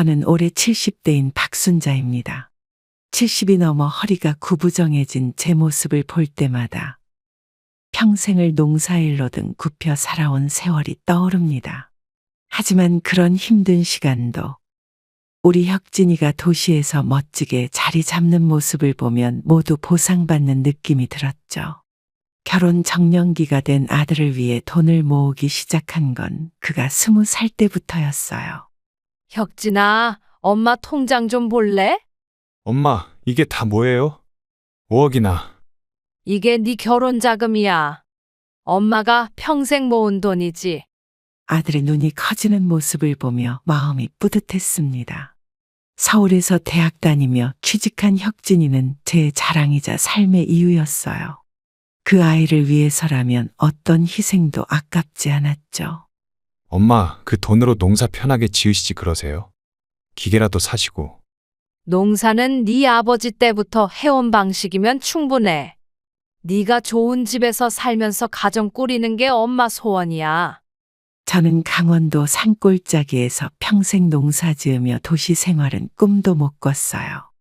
저는 올해 70대인 박순자입니다. 70이 넘어 허리가 구부정해진 제 모습을 볼 때마다 평생을 농사일로 등 굽혀 살아온 세월이 떠오릅니다. 하지만 그런 힘든 시간도 우리 혁진이가 도시에서 멋지게 자리 잡는 모습을 보면 모두 보상받는 느낌이 들었죠. 결혼 정년기가 된 아들을 위해 돈을 모으기 시작한 건 그가 20살 때부터였어요. 혁진아, 엄마 통장 좀 볼래? 엄마, 이게 다 뭐예요? 5억이나. 이게 네 결혼 자금이야. 엄마가 평생 모은 돈이지. 아들의 눈이 커지는 모습을 보며 마음이 뿌듯했습니다. 서울에서 대학 다니며 취직한 혁진이는 제 자랑이자 삶의 이유였어요. 그 아이를 위해서라면 어떤 희생도 아깝지 않았죠. 엄마, 그 돈으로 농사 편하게 지으시지 그러세요? 기계라도 사시고. 농사는 네 아버지 때부터 해온 방식이면 충분해. 네가 좋은 집에서 살면서 가정 꾸리는 게 엄마 소원이야. 저는 강원도 산골짜기에서 평생 농사 지으며 도시 생활은 꿈도 못 꿨어요.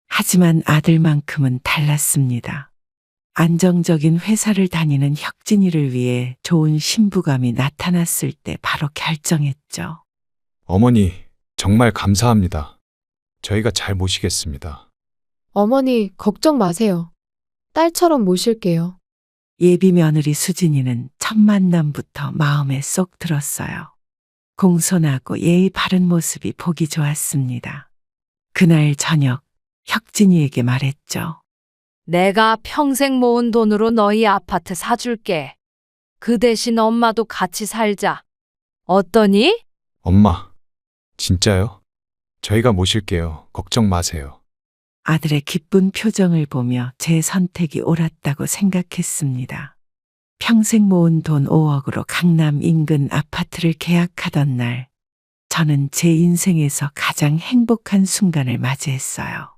하지만 아들만큼은 달랐습니다. 안정적인 회사를 다니는 혁진이를 위해 좋은 신부감이 나타났을 때 바로 결정했죠. 어머니, 정말 감사합니다. 저희가 잘 모시겠습니다. 어머니, 걱정 마세요. 딸처럼 모실게요. 예비 며느리 수진이는 첫 만남부터 마음에 쏙 들었어요. 공손하고 예의 바른 모습이 보기 좋았습니다. 그날 저녁 혁진이에게 말했죠. 내가 평생 모은 돈으로 너희 아파트 사줄게. 그 대신 엄마도 같이 살자. 어떠니? 엄마, 진짜요? 저희가 모실게요. 걱정 마세요. 아들의 기쁜 표정을 보며 제 선택이 옳았다고 생각했습니다. 평생 모은 돈 5억으로 강남 인근 아파트를 계약하던 날, 저는 제 인생에서 가장 행복한 순간을 맞이했어요.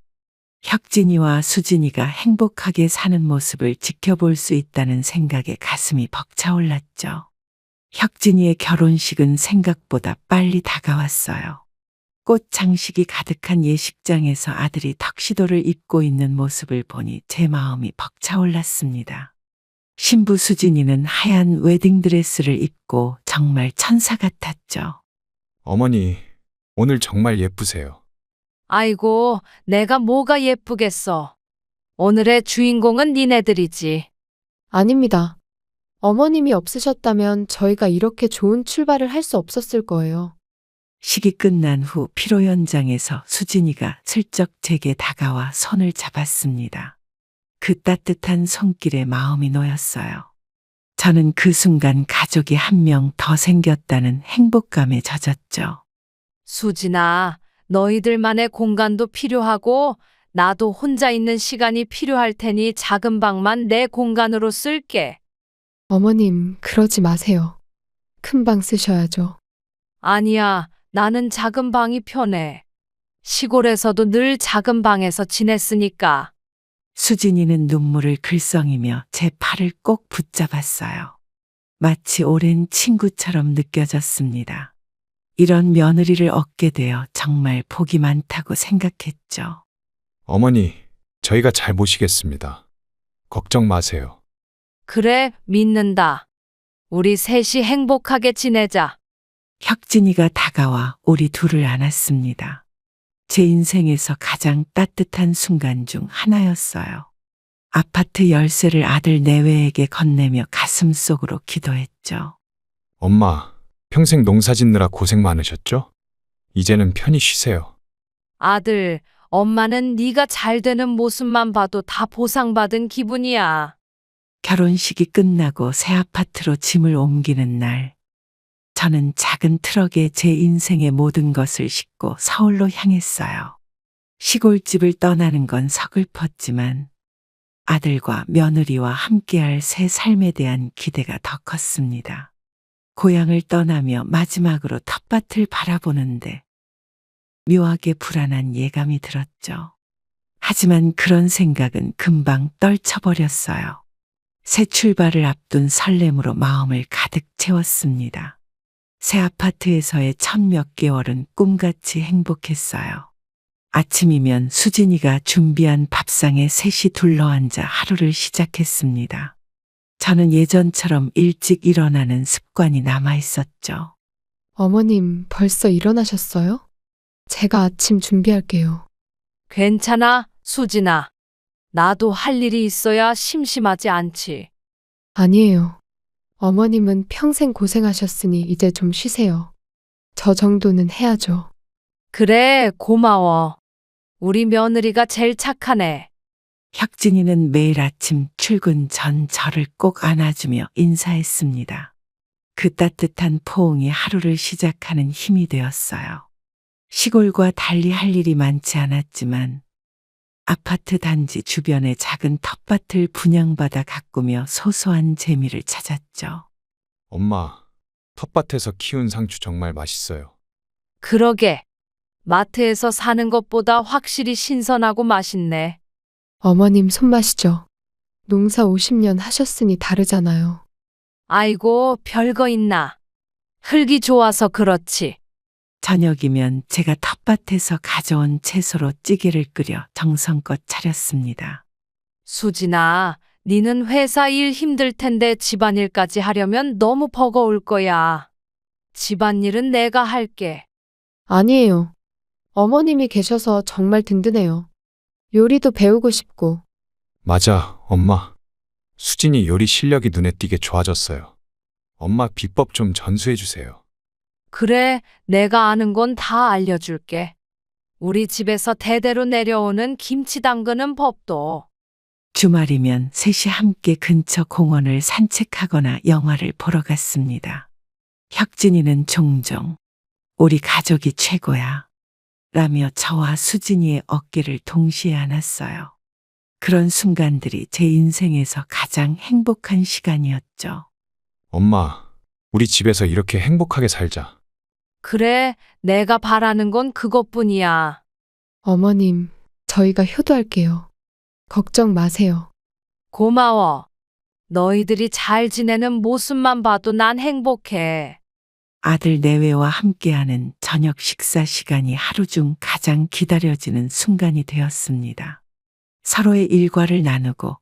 혁진이와 수진이가 행복하게 사는 모습을 지켜볼 수 있다는 생각에 가슴이 벅차올랐죠. 혁진이의 결혼식은 생각보다 빨리 다가왔어요. 꽃 장식이 가득한 예식장에서 아들이 턱시도를 입고 있는 모습을 보니 제 마음이 벅차올랐습니다. 신부 수진이는 하얀 웨딩드레스를 입고 정말 천사 같았죠. 어머니, 오늘 정말 예쁘세요. 아이고, 내가 뭐가 예쁘겠어. 오늘의 주인공은 니네들이지. 아닙니다. 어머님이 없으셨다면 저희가 이렇게 좋은 출발을 할 수 없었을 거예요. 식이 끝난 후 피로 현장에서 수진이가 슬쩍 제게 다가와 손을 잡았습니다. 그 따뜻한 손길에 마음이 놓였어요. 저는 그 순간 가족이 한 명 더 생겼다는 행복감에 젖었죠. 수진아, 너희들만의 공간도 필요하고 나도 혼자 있는 시간이 필요할 테니 작은 방만 내 공간으로 쓸게. 어머님, 그러지 마세요. 큰 방 쓰셔야죠. 아니야, 나는 작은 방이 편해. 시골에서도 늘 작은 방에서 지냈으니까. 수진이는 눈물을 글썽이며 제 팔을 꼭 붙잡았어요. 마치 오랜 친구처럼 느껴졌습니다. 이런 며느리를 얻게 되어 정말 복이 많다고 생각했죠. 어머니, 저희가 잘 모시겠습니다. 걱정 마세요. 그래, 믿는다. 우리 셋이 행복하게 지내자. 혁진이가 다가와 우리 둘을 안았습니다. 제 인생에서 가장 따뜻한 순간 중 하나였어요. 아파트 열쇠를 아들 내외에게 건네며 가슴속으로 기도했죠. 엄마, 평생 농사 짓느라 고생 많으셨죠? 이제는 편히 쉬세요. 아들, 엄마는 네가 잘 되는 모습만 봐도 다 보상받은 기분이야. 결혼식이 끝나고 새 아파트로 짐을 옮기는 날, 저는 작은 트럭에 제 인생의 모든 것을 싣고 서울로 향했어요. 시골집을 떠나는 건 서글펐지만 아들과 며느리와 함께할 새 삶에 대한 기대가 더 컸습니다. 고향을 떠나며 마지막으로 텃밭을 바라보는데 묘하게 불안한 예감이 들었죠. 하지만 그런 생각은 금방 떨쳐버렸어요. 새 출발을 앞둔 설렘으로 마음을 가득 채웠습니다. 새 아파트에서의 첫 몇 개월은 꿈같이 행복했어요. 아침이면 수진이가 준비한 밥상에 셋이 둘러앉아 하루를 시작했습니다. 저는 예전처럼 일찍 일어나는 습관이 남아 있었죠. 어머님, 벌써 일어나셨어요? 제가 아침 준비할게요. 괜찮아, 수진아. 나도 할 일이 있어야 심심하지 않지. 아니에요. 어머님은 평생 고생하셨으니 이제 좀 쉬세요. 저 정도는 해야죠. 그래, 고마워. 우리 며느리가 제일 착하네. 혁진이는 매일 아침 출근 전 저를 꼭 안아주며 인사했습니다. 그 따뜻한 포옹이 하루를 시작하는 힘이 되었어요. 시골과 달리 할 일이 많지 않았지만 아파트 단지 주변에 작은 텃밭을 분양받아 가꾸며 소소한 재미를 찾았죠. 엄마, 텃밭에서 키운 상추 정말 맛있어요. 그러게. 마트에서 사는 것보다 확실히 신선하고 맛있네. 어머님 손맛이죠. 농사 50년 하셨으니 다르잖아요. 아이고, 별거 있나. 흙이 좋아서 그렇지. 저녁이면 제가 텃밭에서 가져온 채소로 찌개를 끓여 정성껏 차렸습니다. 수진아, 니는 회사 일 힘들 텐데 집안일까지 하려면 너무 버거울 거야. 집안일은 내가 할게. 아니에요. 어머님이 계셔서 정말 든든해요. 요리도 배우고 싶고. 맞아, 엄마. 수진이 요리 실력이 눈에 띄게 좋아졌어요. 엄마 비법 좀 전수해 주세요. 그래, 내가 아는 건 다 알려줄게. 우리 집에서 대대로 내려오는 김치 담그는 법도. 주말이면 셋이 함께 근처 공원을 산책하거나 영화를 보러 갔습니다. 혁진이는 종종 우리 가족이 최고야 라며 저와 수진이의 어깨를 동시에 안았어요. 그런 순간들이 제 인생에서 가장 행복한 시간이었죠. 엄마, 우리 집에서 이렇게 행복하게 살자. 그래, 내가 바라는 건 그것뿐이야. 어머님, 저희가 효도할게요. 걱정 마세요. 고마워. 너희들이 잘 지내는 모습만 봐도 난 행복해. 아들 내외와 함께하는 저녁 식사 시간이 하루 중 가장 기다려지는 순간이 되었습니다. 서로의 일과를 나누고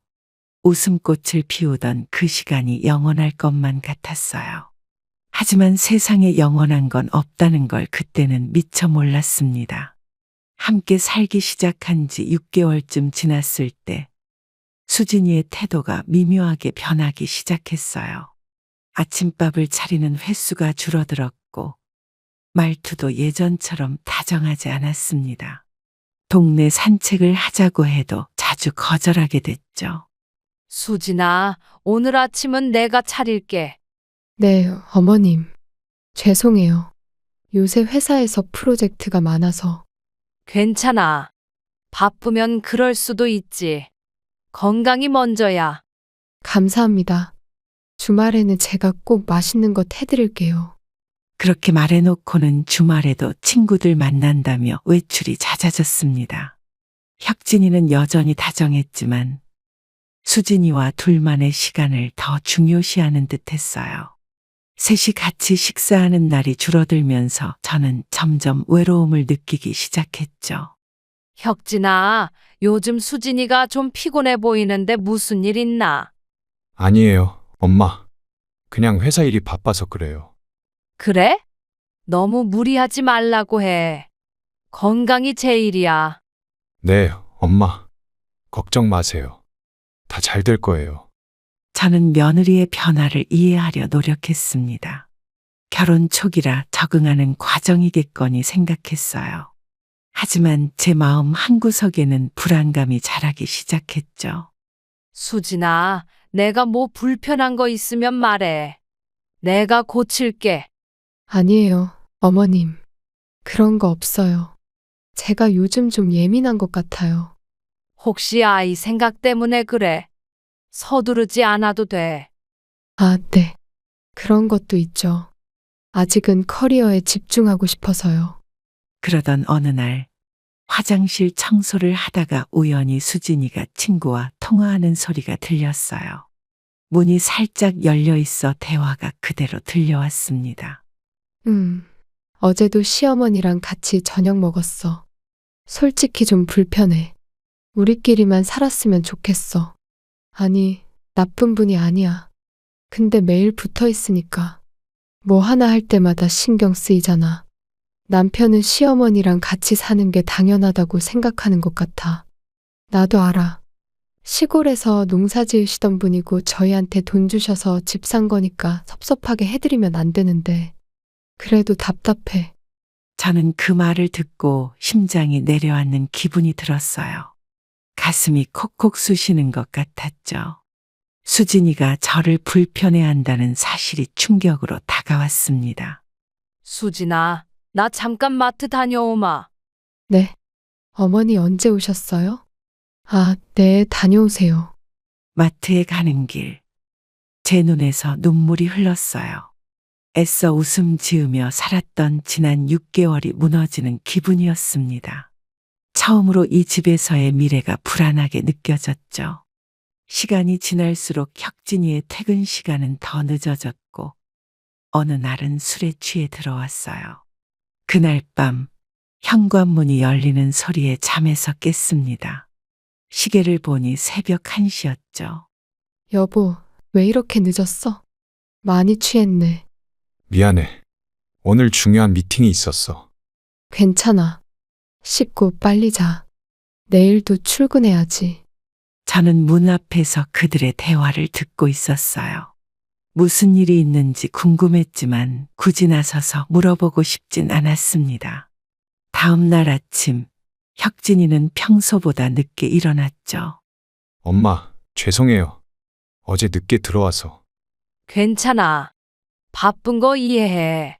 웃음꽃을 피우던 그 시간이 영원할 것만 같았어요. 하지만 세상에 영원한 건 없다는 걸 그때는 미처 몰랐습니다. 함께 살기 시작한 지 6개월쯤 지났을 때 수진이의 태도가 미묘하게 변하기 시작했어요. 아침밥을 차리는 횟수가 줄어들었고 말투도 예전처럼 다정하지 않았습니다. 동네 산책을 하자고 해도 자주 거절하게 됐죠. 수진아, 오늘 아침은 내가 차릴게. 네, 어머님. 죄송해요. 요새 회사에서 프로젝트가 많아서. 괜찮아. 바쁘면 그럴 수도 있지. 건강이 먼저야. 감사합니다. 주말에는 제가 꼭 맛있는 것 해드릴게요. 그렇게 말해놓고는 주말에도 친구들 만난다며 외출이 잦아졌습니다. 혁진이는 여전히 다정했지만 수진이와 둘만의 시간을 더 중요시하는 듯했어요. 셋이 같이 식사하는 날이 줄어들면서 저는 점점 외로움을 느끼기 시작했죠. 혁진아, 요즘 수진이가 좀 피곤해 보이는데 무슨 일 있나? 아니에요, 엄마. 그냥 회사 일이 바빠서 그래요. 그래? 너무 무리하지 말라고 해. 건강이 제일이야. 네, 엄마. 걱정 마세요. 다 잘 될 거예요. 저는 며느리의 변화를 이해하려 노력했습니다. 결혼 초기라 적응하는 과정이겠거니 생각했어요. 하지만 제 마음 한구석에는 불안감이 자라기 시작했죠. 수진아, 내가 뭐 불편한 거 있으면 말해. 내가 고칠게. 아니에요, 어머님. 그런 거 없어요. 제가 요즘 좀 예민한 것 같아요. 혹시 아이 생각 때문에 그래? 서두르지 않아도 돼. 아, 네. 그런 것도 있죠. 아직은 커리어에 집중하고 싶어서요. 그러던 어느 날 화장실 청소를 하다가 우연히 수진이가 친구와 통화하는 소리가 들렸어요. 문이 살짝 열려 있어 대화가 그대로 들려왔습니다. 어제도 시어머니랑 같이 저녁 먹었어. 솔직히 좀 불편해. 우리끼리만 살았으면 좋겠어. 아니, 나쁜 분이 아니야. 근데 매일 붙어 있으니까 뭐 하나 할 때마다 신경 쓰이잖아. 남편은 시어머니랑 같이 사는 게 당연하다고 생각하는 것 같아. 나도 알아. 시골에서 농사 지으시던 분이고 저희한테 돈 주셔서 집 산 거니까 섭섭하게 해드리면 안 되는데. 그래도 답답해. 저는 그 말을 듣고 심장이 내려앉는 기분이 들었어요. 가슴이 콕콕 쑤시는 것 같았죠. 수진이가 저를 불편해한다는 사실이 충격으로 다가왔습니다. 수진아, 나 잠깐 마트 다녀오마. 네. 어머니 언제 오셨어요? 아, 네, 다녀오세요. 마트에 가는 길, 제 눈에서 눈물이 흘렀어요. 애써 웃음 지으며 살았던 지난 6개월이 무너지는 기분이었습니다. 처음으로 이 집에서의 미래가 불안하게 느껴졌죠. 시간이 지날수록 혁진이의 퇴근 시간은 더 늦어졌고, 어느 날은 술에 취해 들어왔어요. 그날 밤, 현관문이 열리는 소리에 잠에서 깼습니다. 시계를 보니 새벽 1시였죠. 여보, 왜 이렇게 늦었어? 많이 취했네. 미안해. 오늘 중요한 미팅이 있었어. 괜찮아. 씻고 빨리 자. 내일도 출근해야지. 저는 문 앞에서 그들의 대화를 듣고 있었어요. 무슨 일이 있는지 궁금했지만 굳이 나서서 물어보고 싶진 않았습니다. 다음 날 아침, 혁진이는 평소보다 늦게 일어났죠. 엄마, 죄송해요. 어제 늦게 들어와서. 괜찮아. 바쁜 거 이해해.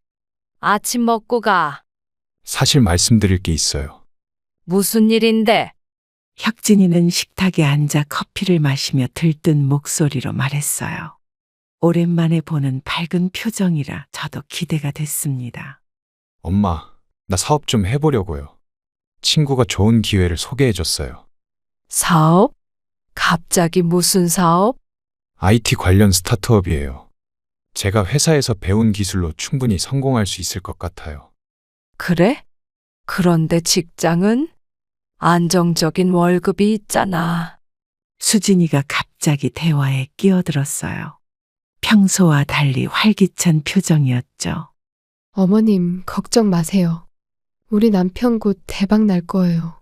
아침 먹고 가. 사실 말씀드릴 게 있어요. 무슨 일인데? 혁진이는 식탁에 앉아 커피를 마시며 들뜬 목소리로 말했어요. 오랜만에 보는 밝은 표정이라 저도 기대가 됐습니다. 엄마, 나 사업 좀 해보려고요. 친구가 좋은 기회를 소개해줬어요. 사업? 갑자기 무슨 사업? IT 관련 스타트업이에요. 제가 회사에서 배운 기술로 충분히 성공할 수 있을 것 같아요. 그래? 그런데 직장은? 안정적인 월급이 있잖아. 수진이가 갑자기 대화에 끼어들었어요. 평소와 달리 활기찬 표정이었죠. 어머님, 걱정 마세요. 우리 남편 곧 대박 날 거예요.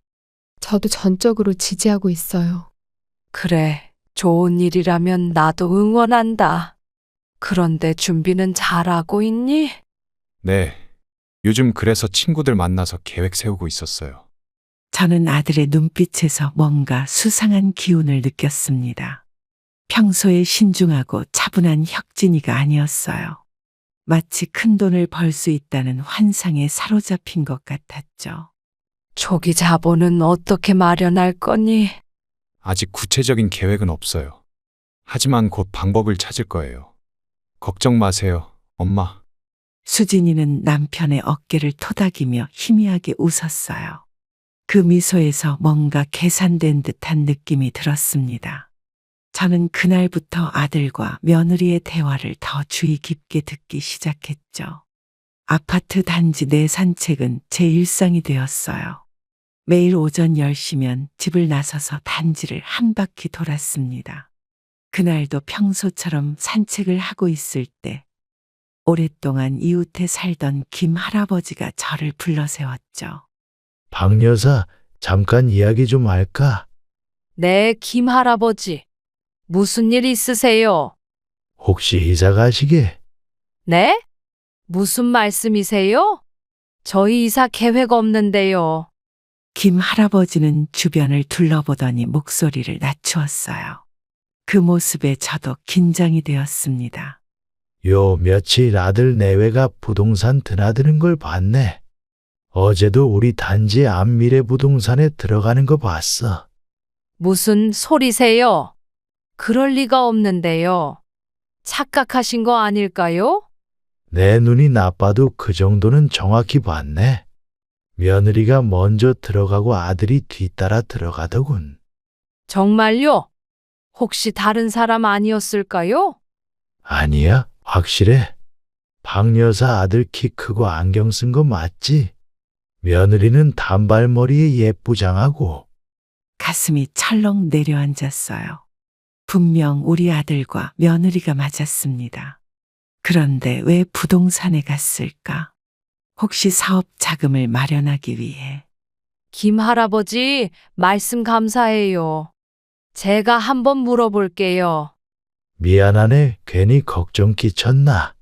저도 전적으로 지지하고 있어요. 그래, 좋은 일이라면 나도 응원한다. 그런데 준비는 잘하고 있니? 네. 요즘 그래서 친구들 만나서 계획 세우고 있었어요. 저는 아들의 눈빛에서 뭔가 수상한 기운을 느꼈습니다. 평소에 신중하고 차분한 혁진이가 아니었어요. 마치 큰 돈을 벌 수 있다는 환상에 사로잡힌 것 같았죠. 초기 자본은 어떻게 마련할 거니? 아직 구체적인 계획은 없어요. 하지만 곧 방법을 찾을 거예요. 걱정 마세요, 엄마. 수진이는 남편의 어깨를 토닥이며 희미하게 웃었어요. 그 미소에서 뭔가 계산된 듯한 느낌이 들었습니다. 저는 그날부터 아들과 며느리의 대화를 더 주의 깊게 듣기 시작했죠. 아파트 단지 내 산책은 제 일상이 되었어요. 매일 오전 10시면 집을 나서서 단지를 한 바퀴 돌았습니다. 그날도 평소처럼 산책을 하고 있을 때 오랫동안 이웃에 살던 김 할아버지가 저를 불러세웠죠. 박 여사, 잠깐 이야기 좀 할까? 네, 김 할아버지. 무슨 일 있으세요? 혹시 이사 가시게? 네? 무슨 말씀이세요? 저희 이사 계획 없는데요. 김 할아버지는 주변을 둘러보더니 목소리를 낮추었어요. 그 모습에 저도 긴장이 되었습니다. 요 며칠 아들 내외가 부동산 드나드는 걸 봤네. 어제도 우리 단지 안미래 부동산에 들어가는 거 봤어. 무슨 소리세요? 그럴 리가 없는데요. 착각하신 거 아닐까요? 내 눈이 나빠도 그 정도는 정확히 봤네. 며느리가 먼저 들어가고 아들이 뒤따라 들어가더군. 정말요? 혹시 다른 사람 아니었을까요? 아니야, 확실해. 박 여사 아들 키 크고 안경 쓴 거 맞지? 며느리는 단발머리에 예쁘장하고. 가슴이 철렁 내려앉았어요. 분명 우리 아들과 며느리가 맞았습니다. 그런데 왜 부동산에 갔을까? 혹시 사업 자금을 마련하기 위해? 김 할아버지, 말씀 감사해요. 제가 한번 물어볼게요. 미안하네. 괜히 걱정 끼쳤나?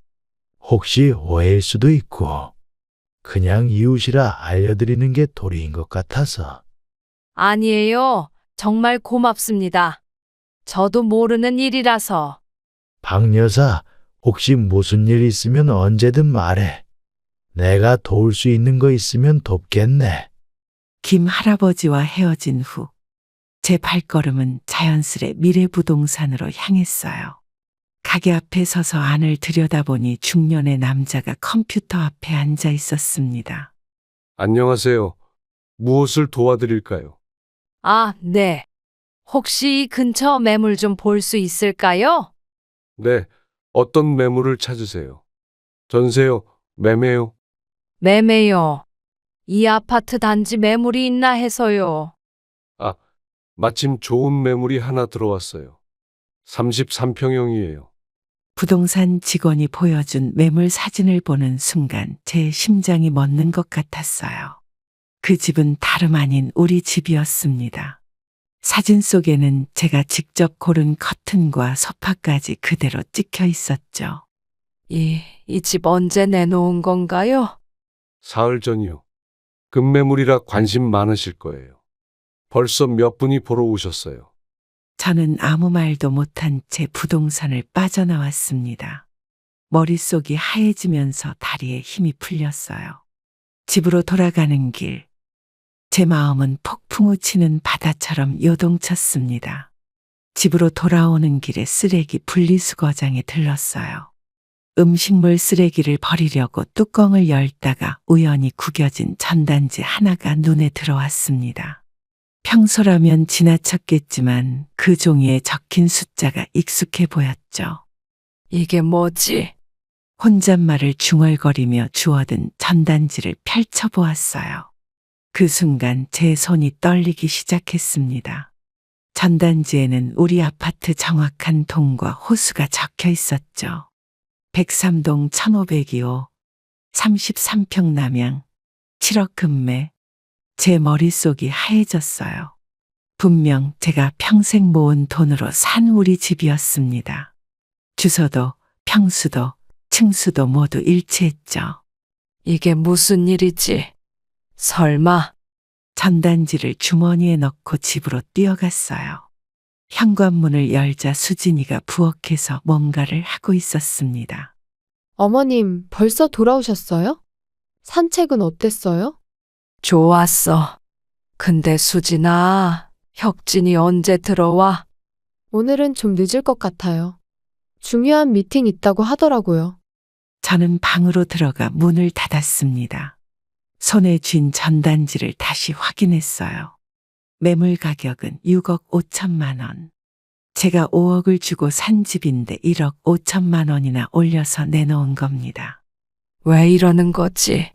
혹시 오해일 수도 있고. 그냥 이웃이라 알려드리는 게 도리인 것 같아서. 아니에요. 정말 고맙습니다. 저도 모르는 일이라서. 박 여사, 혹시 무슨 일 있으면 언제든 말해. 내가 도울 수 있는 거 있으면 돕겠네. 김 할아버지와 헤어진 후 제 발걸음은 자연스레 미래부동산으로 향했어요. 가게 앞에 서서 안을 들여다보니 중년의 남자가 컴퓨터 앞에 앉아 있었습니다. 안녕하세요. 무엇을 도와드릴까요? 아, 네. 혹시 이 근처 매물 좀 볼 수 있을까요? 네, 어떤 매물을 찾으세요? 전세요? 매매요? 매매요. 이 아파트 단지 매물이 있나 해서요. 아, 마침 좋은 매물이 하나 들어왔어요. 33평형이에요. 부동산 직원이 보여준 매물 사진을 보는 순간 제 심장이 멎는 것 같았어요. 그 집은 다름 아닌 우리 집이었습니다. 사진 속에는 제가 직접 고른 커튼과 소파까지 그대로 찍혀 있었죠. 이 집 언제 내놓은 건가요? 사흘 전이요. 급매물이라 관심 많으실 거예요. 벌써 몇 분이 보러 오셨어요. 저는 아무 말도 못한 채 부동산을 빠져나왔습니다. 머릿속이 하얘지면서 다리에 힘이 풀렸어요. 집으로 돌아가는 길, 제 마음은 폭풍우 치는 바다처럼 요동쳤습니다. 집으로 돌아오는 길에 쓰레기 분리수거장에 들렀어요. 음식물 쓰레기를 버리려고 뚜껑을 열다가 우연히 구겨진 전단지 하나가 눈에 들어왔습니다. 평소라면 지나쳤겠지만 그 종이에 적힌 숫자가 익숙해 보였죠. 이게 뭐지? 혼잣말을 중얼거리며 주워든 전단지를 펼쳐보았어요. 그 순간 제 손이 떨리기 시작했습니다. 전단지에는 우리 아파트 정확한 동과 호수가 적혀 있었죠. 103동 1502호, 33평 남양, 7억 금매. 제 머릿속이 하얘졌어요. 분명 제가 평생 모은 돈으로 산 우리 집이었습니다. 주소도, 평수도, 층수도 모두 일치했죠. 이게 무슨 일이지? 설마 전단지를 주머니에 넣고 집으로 뛰어갔어요. 현관문을 열자 수진이가 부엌에서 뭔가를 하고 있었습니다. 어머님, 벌써 돌아오셨어요? 산책은 어땠어요? 좋았어. 근데 수진아, 혁진이 언제 들어와? 오늘은 좀 늦을 것 같아요. 중요한 미팅 있다고 하더라고요. 저는 방으로 들어가 문을 닫았습니다. 손에 쥔 전단지를 다시 확인했어요. 매물 가격은 6억 5천만 원. 제가 5억을 주고 산 집인데 1억 5천만 원이나 올려서 내놓은 겁니다. 왜 이러는 거지?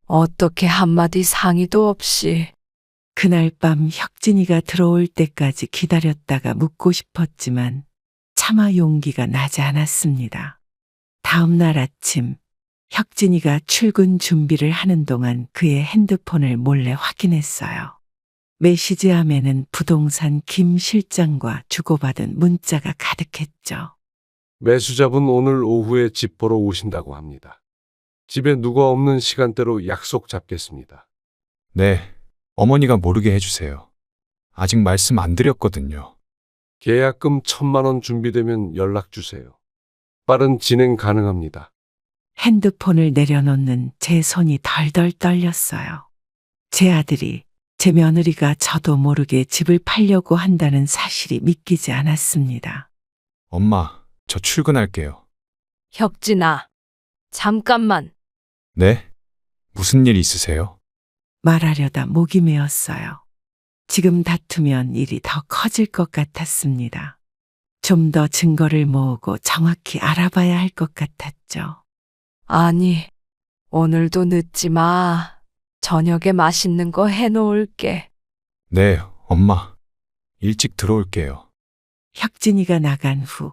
어떻게 한마디 상의도 없이. 그날 밤 혁진이가 들어올 때까지 기다렸다가 묻고 싶었지만 차마 용기가 나지 않았습니다. 다음 날 아침 혁진이가 출근 준비를 하는 동안 그의 핸드폰을 몰래 확인했어요. 메시지함에는 부동산 김 실장과 주고받은 문자가 가득했죠. 매수자분 오늘 오후에 집 보러 오신다고 합니다. 집에 누가 없는 시간대로 약속 잡겠습니다. 네, 어머니가 모르게 해주세요. 아직 말씀 안 드렸거든요. 계약금 1,000만 원 준비되면 연락 주세요. 빠른 진행 가능합니다. 핸드폰을 내려놓는 제 손이 덜덜 떨렸어요. 제 아들이, 제 며느리가 저도 모르게 집을 팔려고 한다는 사실이 믿기지 않았습니다. 엄마, 저 출근할게요. 혁진아, 잠깐만. 네? 무슨 일 있으세요? 말하려다 목이 메었어요. 지금 다투면 일이 더 커질 것 같았습니다. 좀 더 증거를 모으고 정확히 알아봐야 할 것 같았죠. 아니, 오늘도 늦지 마. 저녁에 맛있는 거 해놓을게. 네, 엄마. 일찍 들어올게요. 혁진이가 나간 후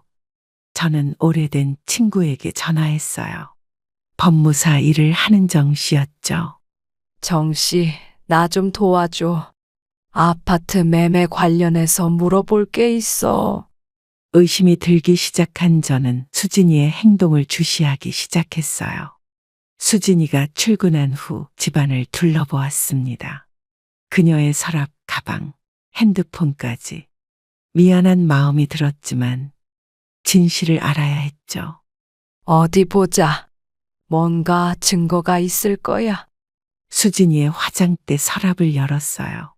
저는 오래된 친구에게 전화했어요. 법무사 일을 하는 정 씨였죠. 정씨, 나 좀 도와줘. 아파트 매매 관련해서 물어볼 게 있어. 의심이 들기 시작한 저는 수진이의 행동을 주시하기 시작했어요. 수진이가 출근한 후 집안을 둘러보았습니다. 그녀의 서랍, 가방, 핸드폰까지. 미안한 마음이 들었지만 진실을 알아야 했죠. 어디 보자. 뭔가 증거가 있을 거야. 수진이의 화장대 서랍을 열었어요.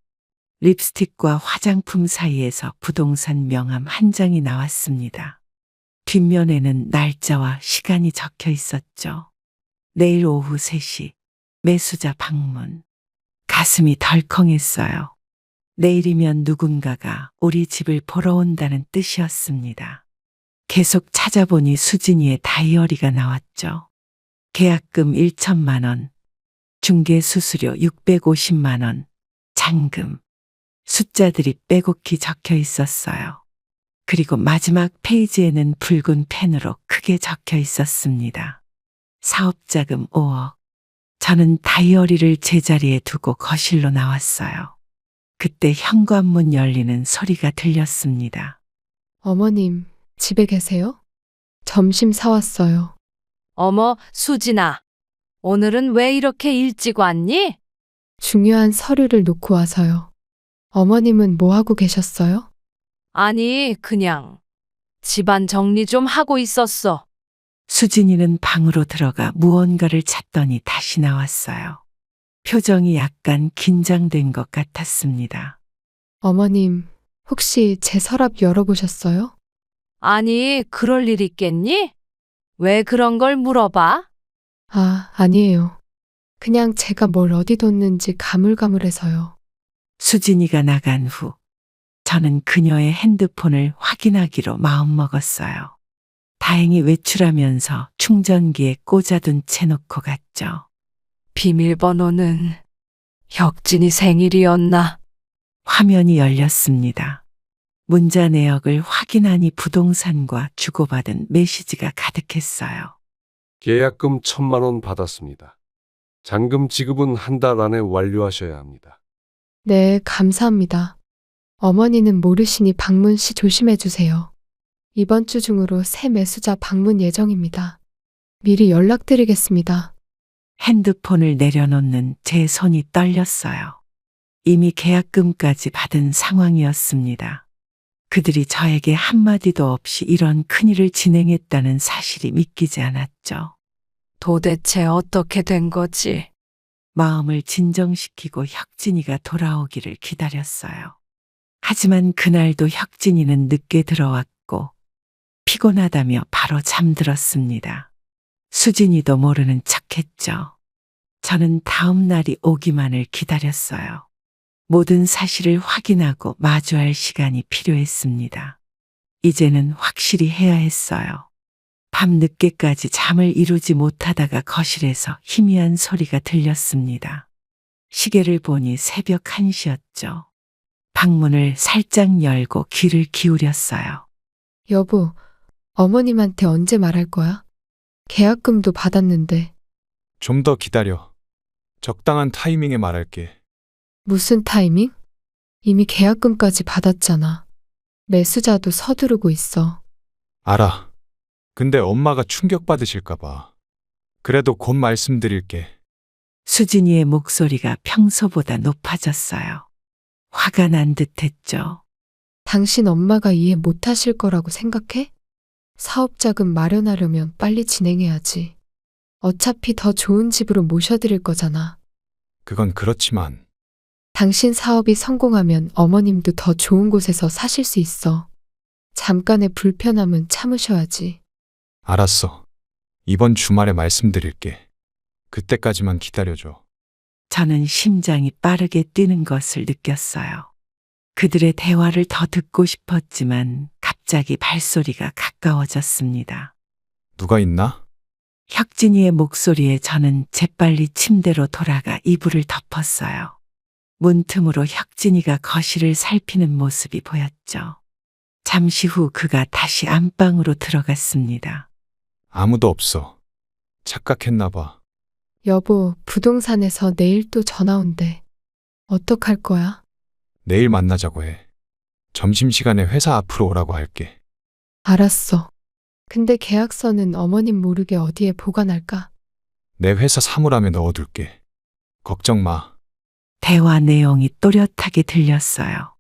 립스틱과 화장품 사이에서 부동산 명함 한 장이 나왔습니다. 뒷면에는 날짜와 시간이 적혀 있었죠. 내일 오후 3시, 매수자 방문. 가슴이 덜컹했어요. 내일이면 누군가가 우리 집을 보러 온다는 뜻이었습니다. 계속 찾아보니 수진이의 다이어리가 나왔죠. 계약금 1천만 원, 중개수수료 650만 원, 잔금. 숫자들이 빼곡히 적혀 있었어요. 그리고 마지막 페이지에는 붉은 펜으로 크게 적혀 있었습니다. 사업자금 5억. 저는 다이어리를 제자리에 두고 거실로 나왔어요. 그때 현관문 열리는 소리가 들렸습니다. 어머님, 집에 계세요? 점심 사왔어요. 어머, 수진아. 오늘은 왜 이렇게 일찍 왔니? 중요한 서류를 놓고 와서요. 어머님은 뭐 하고 계셨어요? 아니, 그냥 집안 정리 좀 하고 있었어. 수진이는 방으로 들어가 무언가를 찾더니 다시 나왔어요. 표정이 약간 긴장된 것 같았습니다. 어머님, 혹시 제 서랍 열어보셨어요? 아니, 그럴 일 있겠니? 왜 그런 걸 물어봐? 아, 아니에요. 그냥 제가 뭘 어디 뒀는지 가물가물해서요. 수진이가 나간 후 저는 그녀의 핸드폰을 확인하기로 마음먹었어요. 다행히 외출하면서 충전기에 꽂아둔 채 놓고 갔죠. 비밀번호는 혁진이 생일이었나? 화면이 열렸습니다. 문자 내역을 확인하니 부동산과 주고받은 메시지가 가득했어요. 계약금 1천만 원 받았습니다. 잔금 지급은 한 달 안에 완료하셔야 합니다. 네, 감사합니다. 어머니는 모르시니 방문 시 조심해 주세요. 이번 주 중으로 새 매수자 방문 예정입니다. 미리 연락드리겠습니다. 핸드폰을 내려놓는 제 손이 떨렸어요. 이미 계약금까지 받은 상황이었습니다. 그들이 저에게 한마디도 없이 이런 큰일을 진행했다는 사실이 믿기지 않았죠. 도대체 어떻게 된 거지? 마음을 진정시키고 혁진이가 돌아오기를 기다렸어요. 하지만 그날도 혁진이는 늦게 들어왔고 피곤하다며 바로 잠들었습니다. 수진이도 모르는 척했죠. 저는 다음 날이 오기만을 기다렸어요. 모든 사실을 확인하고 마주할 시간이 필요했습니다. 이제는 확실히 해야 했어요. 밤 늦게까지 잠을 이루지 못하다가 거실에서 희미한 소리가 들렸습니다. 시계를 보니 새벽 1시였죠. 방문을 살짝 열고 귀를 기울였어요. 여보, 어머님한테 언제 말할 거야? 계약금도 받았는데. 좀 더 기다려. 적당한 타이밍에 말할게. 무슨 타이밍? 이미 계약금까지 받았잖아. 매수자도 서두르고 있어. 알아. 근데 엄마가 충격받으실까봐. 그래도 곧 말씀드릴게. 수진이의 목소리가 평소보다 높아졌어요. 화가 난 듯했죠. 당신 엄마가 이해 못 하실 거라고 생각해? 사업자금 마련하려면 빨리 진행해야지. 어차피 더 좋은 집으로 모셔드릴 거잖아. 그건 그렇지만 당신 사업이 성공하면 어머님도 더 좋은 곳에서 사실 수 있어. 잠깐의 불편함은 참으셔야지. 알았어. 이번 주말에 말씀드릴게. 그때까지만 기다려줘. 저는 심장이 빠르게 뛰는 것을 느꼈어요. 그들의 대화를 더 듣고 싶었지만 갑자기 발소리가 가까워졌습니다. 누가 있나? 혁진이의 목소리에 저는 재빨리 침대로 돌아가 이불을 덮었어요. 문틈으로 혁진이가 거실을 살피는 모습이 보였죠. 잠시 후 그가 다시 안방으로 들어갔습니다. 아무도 없어. 착각했나 봐. 여보, 부동산에서 내일 또 전화 온대. 어떡할 거야? 내일 만나자고 해. 점심시간에 회사 앞으로 오라고 할게. 알았어. 근데 계약서는 어머님 모르게 어디에 보관할까? 내 회사 사물함에 넣어둘게. 걱정 마. 대화 내용이 또렷하게 들렸어요.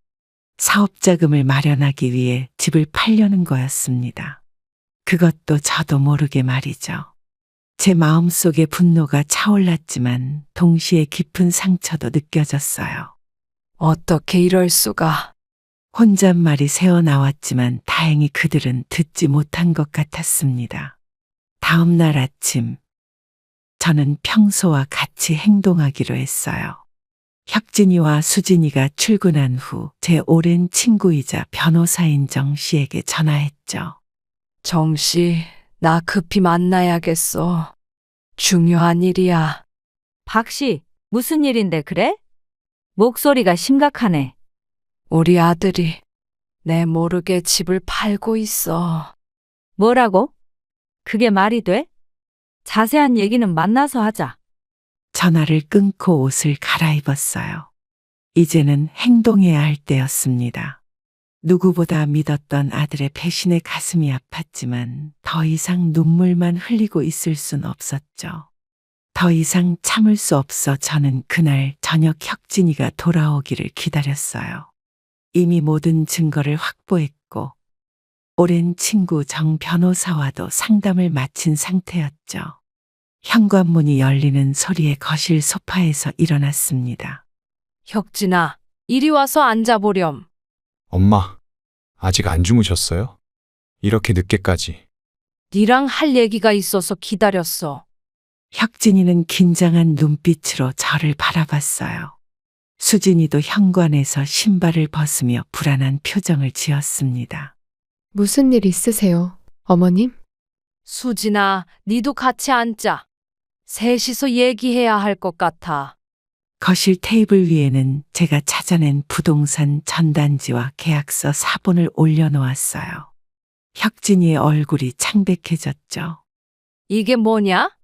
사업 자금을 마련하기 위해 집을 팔려는 거였습니다. 그것도 저도 모르게 말이죠. 제 마음속에 분노가 차올랐지만 동시에 깊은 상처도 느껴졌어요. 어떻게 이럴 수가. 혼잣말이 새어나왔지만 다행히 그들은 듣지 못한 것 같았습니다. 다음 날 아침, 저는 평소와 같이 행동하기로 했어요. 혁진이와 수진이가 출근한 후 제 오랜 친구이자 변호사인 정 씨에게 전화했죠. 정 씨, 나 급히 만나야겠어. 중요한 일이야. 박 씨, 무슨 일인데 그래? 목소리가 심각하네. 우리 아들이 내 모르게 집을 팔고 있어. 뭐라고? 그게 말이 돼? 자세한 얘기는 만나서 하자. 전화를 끊고 옷을 갈아입었어요. 이제는 행동해야 할 때였습니다. 누구보다 믿었던 아들의 배신에 가슴이 아팠지만 더 이상 눈물만 흘리고 있을 순 없었죠. 더 이상 참을 수 없어 저는 그날 저녁 혁진이가 돌아오기를 기다렸어요. 이미 모든 증거를 확보했고 오랜 친구 정 변호사와도 상담을 마친 상태였죠. 현관문이 열리는 소리에 거실 소파에서 일어났습니다. 혁진아, 이리 와서 앉아보렴. 엄마, 아직 안 주무셨어요? 이렇게 늦게까지. 니랑 할 얘기가 있어서 기다렸어. 혁진이는 긴장한 눈빛으로 저를 바라봤어요. 수진이도 현관에서 신발을 벗으며 불안한 표정을 지었습니다. 무슨 일 있으세요, 어머님? 수진아, 니도 같이 앉자. 셋이서 얘기해야 할 것 같아. 거실 테이블 위에는 제가 찾아낸 부동산 전단지와 계약서 사본을 올려놓았어요. 혁진이의 얼굴이 창백해졌죠. 이게 뭐냐?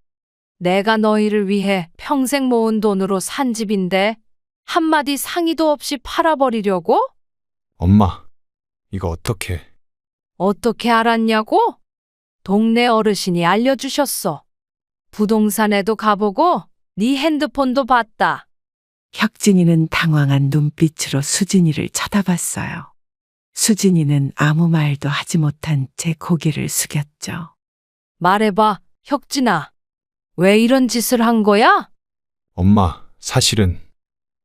내가 너희를 위해 평생 모은 돈으로 산 집인데 한마디 상의도 없이 팔아버리려고? 엄마, 이거 어떡해. 어떻게 알았냐고? 동네 어르신이 알려주셨어. 부동산에도 가보고 네 핸드폰도 봤다. 혁진이는 당황한 눈빛으로 수진이를 쳐다봤어요. 수진이는 아무 말도 하지 못한 채 고개를 숙였죠. 말해봐, 혁진아. 왜 이런 짓을 한 거야? 엄마, 사실은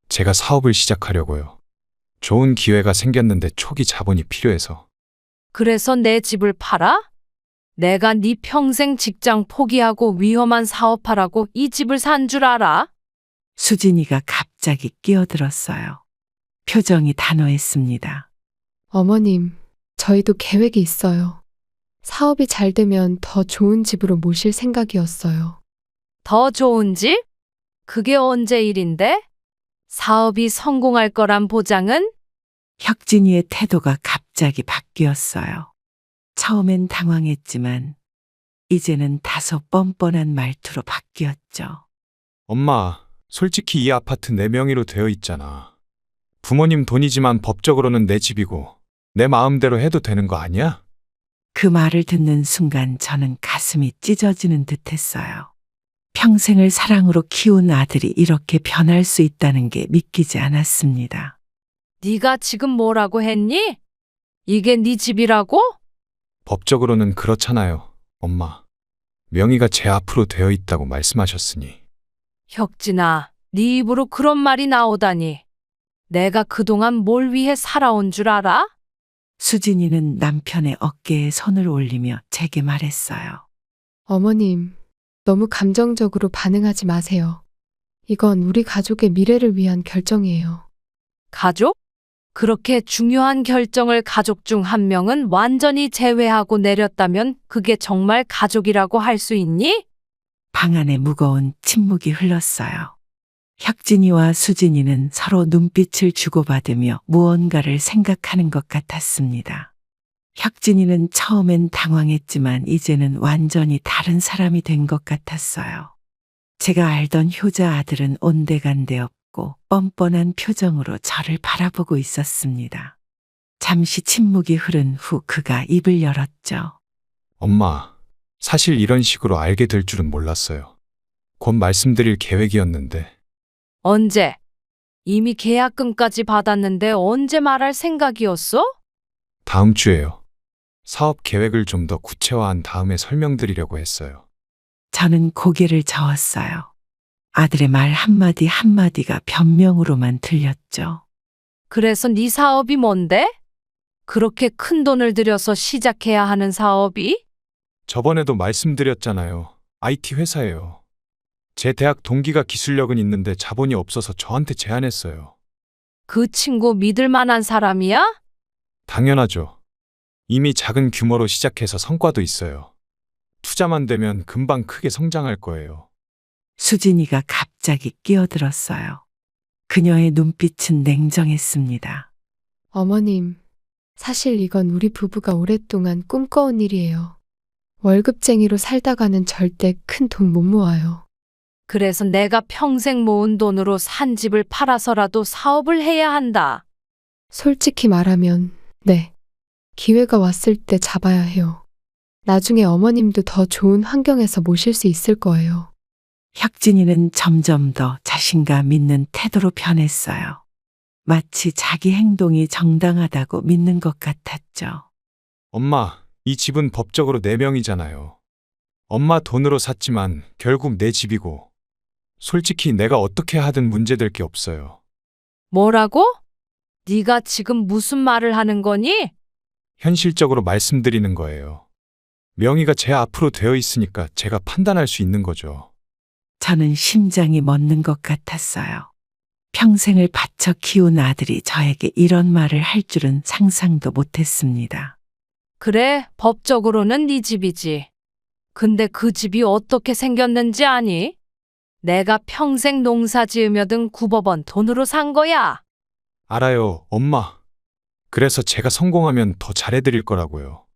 제가 사업을 시작하려고요. 좋은 기회가 생겼는데 초기 자본이 필요해서. 그래서 내 집을 팔아? 내가 네 평생 직장 포기하고 위험한 사업하라고 이 집을 산 줄 알아? 수진이가 갑자기 끼어들었어요. 표정이 단호했습니다. 어머님, 저희도 계획이 있어요. 사업이 잘 되면 더 좋은 집으로 모실 생각이었어요. 더 좋은 집? 그게 언제 일인데? 사업이 성공할 거란 보장은? 혁진이의 태도가 갑자기 바뀌었어요. 처음엔 당황했지만 이제는 다소 뻔뻔한 말투로 바뀌었죠. 엄마, 솔직히 이 아파트 내 명의로 되어 있잖아. 부모님 돈이지만 법적으로는 내 집이고 내 마음대로 해도 되는 거 아니야? 그 말을 듣는 순간 저는 가슴이 찢어지는 듯했어요. 평생을 사랑으로 키운 아들이 이렇게 변할 수 있다는 게 믿기지 않았습니다. 네가 지금 뭐라고 했니? 이게 네 집이라고? 법적으로는 그렇잖아요, 엄마. 명의가 제 앞으로 되어 있다고 말씀하셨으니. 혁진아, 네 입으로 그런 말이 나오다니. 내가 그동안 뭘 위해 살아온 줄 알아? 수진이는 남편의 어깨에 손을 올리며 제게 말했어요. 어머님, 너무 감정적으로 반응하지 마세요. 이건 우리 가족의 미래를 위한 결정이에요. 가족? 그렇게 중요한 결정을 가족 중 한 명은 완전히 제외하고 내렸다면 그게 정말 가족이라고 할 수 있니? 방 안에 무거운 침묵이 흘렀어요. 혁진이와 수진이는 서로 눈빛을 주고받으며 무언가를 생각하는 것 같았습니다. 혁진이는 처음엔 당황했지만 이제는 완전히 다른 사람이 된 것 같았어요. 제가 알던 효자 아들은 온데간데 없고 뻔뻔한 표정으로 저를 바라보고 있었습니다. 잠시 침묵이 흐른 후 그가 입을 열었죠. 엄마, 사실 이런 식으로 알게 될 줄은 몰랐어요. 곧 말씀드릴 계획이었는데. 언제? 이미 계약금까지 받았는데 언제 말할 생각이었어? 다음 주에요. 사업 계획을 좀 더 구체화한 다음에 설명드리려고 했어요. 저는 고개를 저었어요. 아들의 말 한마디 한마디가 변명으로만 들렸죠. 그래서 네 사업이 뭔데? 그렇게 큰 돈을 들여서 시작해야 하는 사업이? 저번에도 말씀드렸잖아요. IT 회사예요. 제 대학 동기가 기술력은 있는데 자본이 없어서 저한테 제안했어요. 그 친구 믿을 만한 사람이야? 당연하죠. 이미 작은 규모로 시작해서 성과도 있어요. 투자만 되면 금방 크게 성장할 거예요. 수진이가 갑자기 끼어들었어요. 그녀의 눈빛은 냉정했습니다. 어머님, 사실 이건 우리 부부가 오랫동안 꿈꿔온 일이에요. 월급쟁이로 살다가는 절대 큰 돈 못 모아요. 그래서 내가 평생 모은 돈으로 산 집을 팔아서라도 사업을 해야 한다. 솔직히 말하면, 네. 기회가 왔을 때 잡아야 해요. 나중에 어머님도 더 좋은 환경에서 모실 수 있을 거예요. 혁진이는 점점 더 자신감 있는 태도로 변했어요. 마치 자기 행동이 정당하다고 믿는 것 같았죠. 엄마, 이 집은 법적으로 내 명이잖아요. 엄마 돈으로 샀지만 결국 내 집이고, 솔직히 내가 어떻게 하든 문제될 게 없어요. 뭐라고? 네가 지금 무슨 말을 하는 거니? 현실적으로 말씀드리는 거예요. 명의가 제 앞으로 되어 있으니까 제가 판단할 수 있는 거죠. 저는 심장이 멎는 것 같았어요. 평생을 바쳐 키운 아들이 저에게 이런 말을 할 줄은 상상도 못했습니다. 그래, 법적으로는 네 집이지. 근데 그 집이 어떻게 생겼는지 아니? 내가 평생 농사 지으며 든 구버번 돈으로 산 거야. 알아요, 엄마. 그래서 제가 성공하면 더 잘해드릴 거라고요.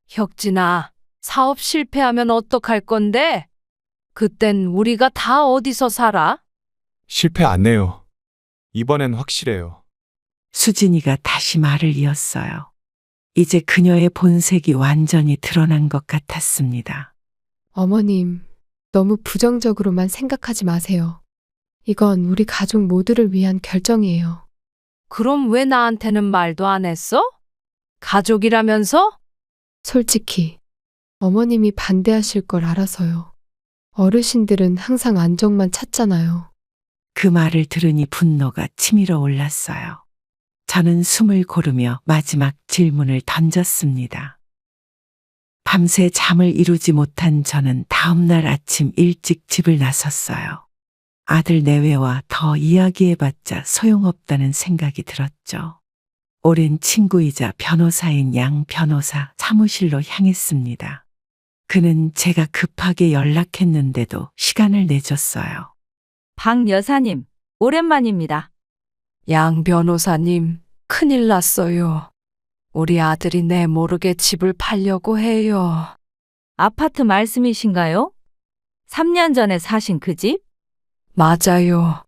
혁진아, 사업 실패하면 어떡할 건데? 그땐 우리가 다 어디서 살아? 실패 안 해요. 이번엔 확실해요. 수진이가 다시 말을 이었어요. 이제 그녀의 본색이 완전히 드러난 것 같았습니다. 어머님, 너무 부정적으로만 생각하지 마세요. 이건 우리 가족 모두를 위한 결정이에요. 그럼 왜 나한테는 말도 안 했어? 가족이라면서? 솔직히, 어머님이 반대하실 걸 알아서요. 어르신들은 항상 안정만 찾잖아요. 그 말을 들으니 분노가 치밀어 올랐어요. 저는 숨을 고르며 마지막 질문을 던졌습니다. 밤새 잠을 이루지 못한 저는 다음날 아침 일찍 집을 나섰어요. 아들 내외와 더 이야기해봤자 소용없다는 생각이 들었죠. 오랜 친구이자 변호사인 양 변호사 사무실로 향했습니다. 그는 제가 급하게 연락했는데도 시간을 내줬어요. 박 여사님, 오랜만입니다. 양 변호사님, 큰일 났어요. 우리 아들이 내 모르게 집을 팔려고 해요. 아파트 말씀이신가요? 3년 전에 사신 그 집? 맞아요.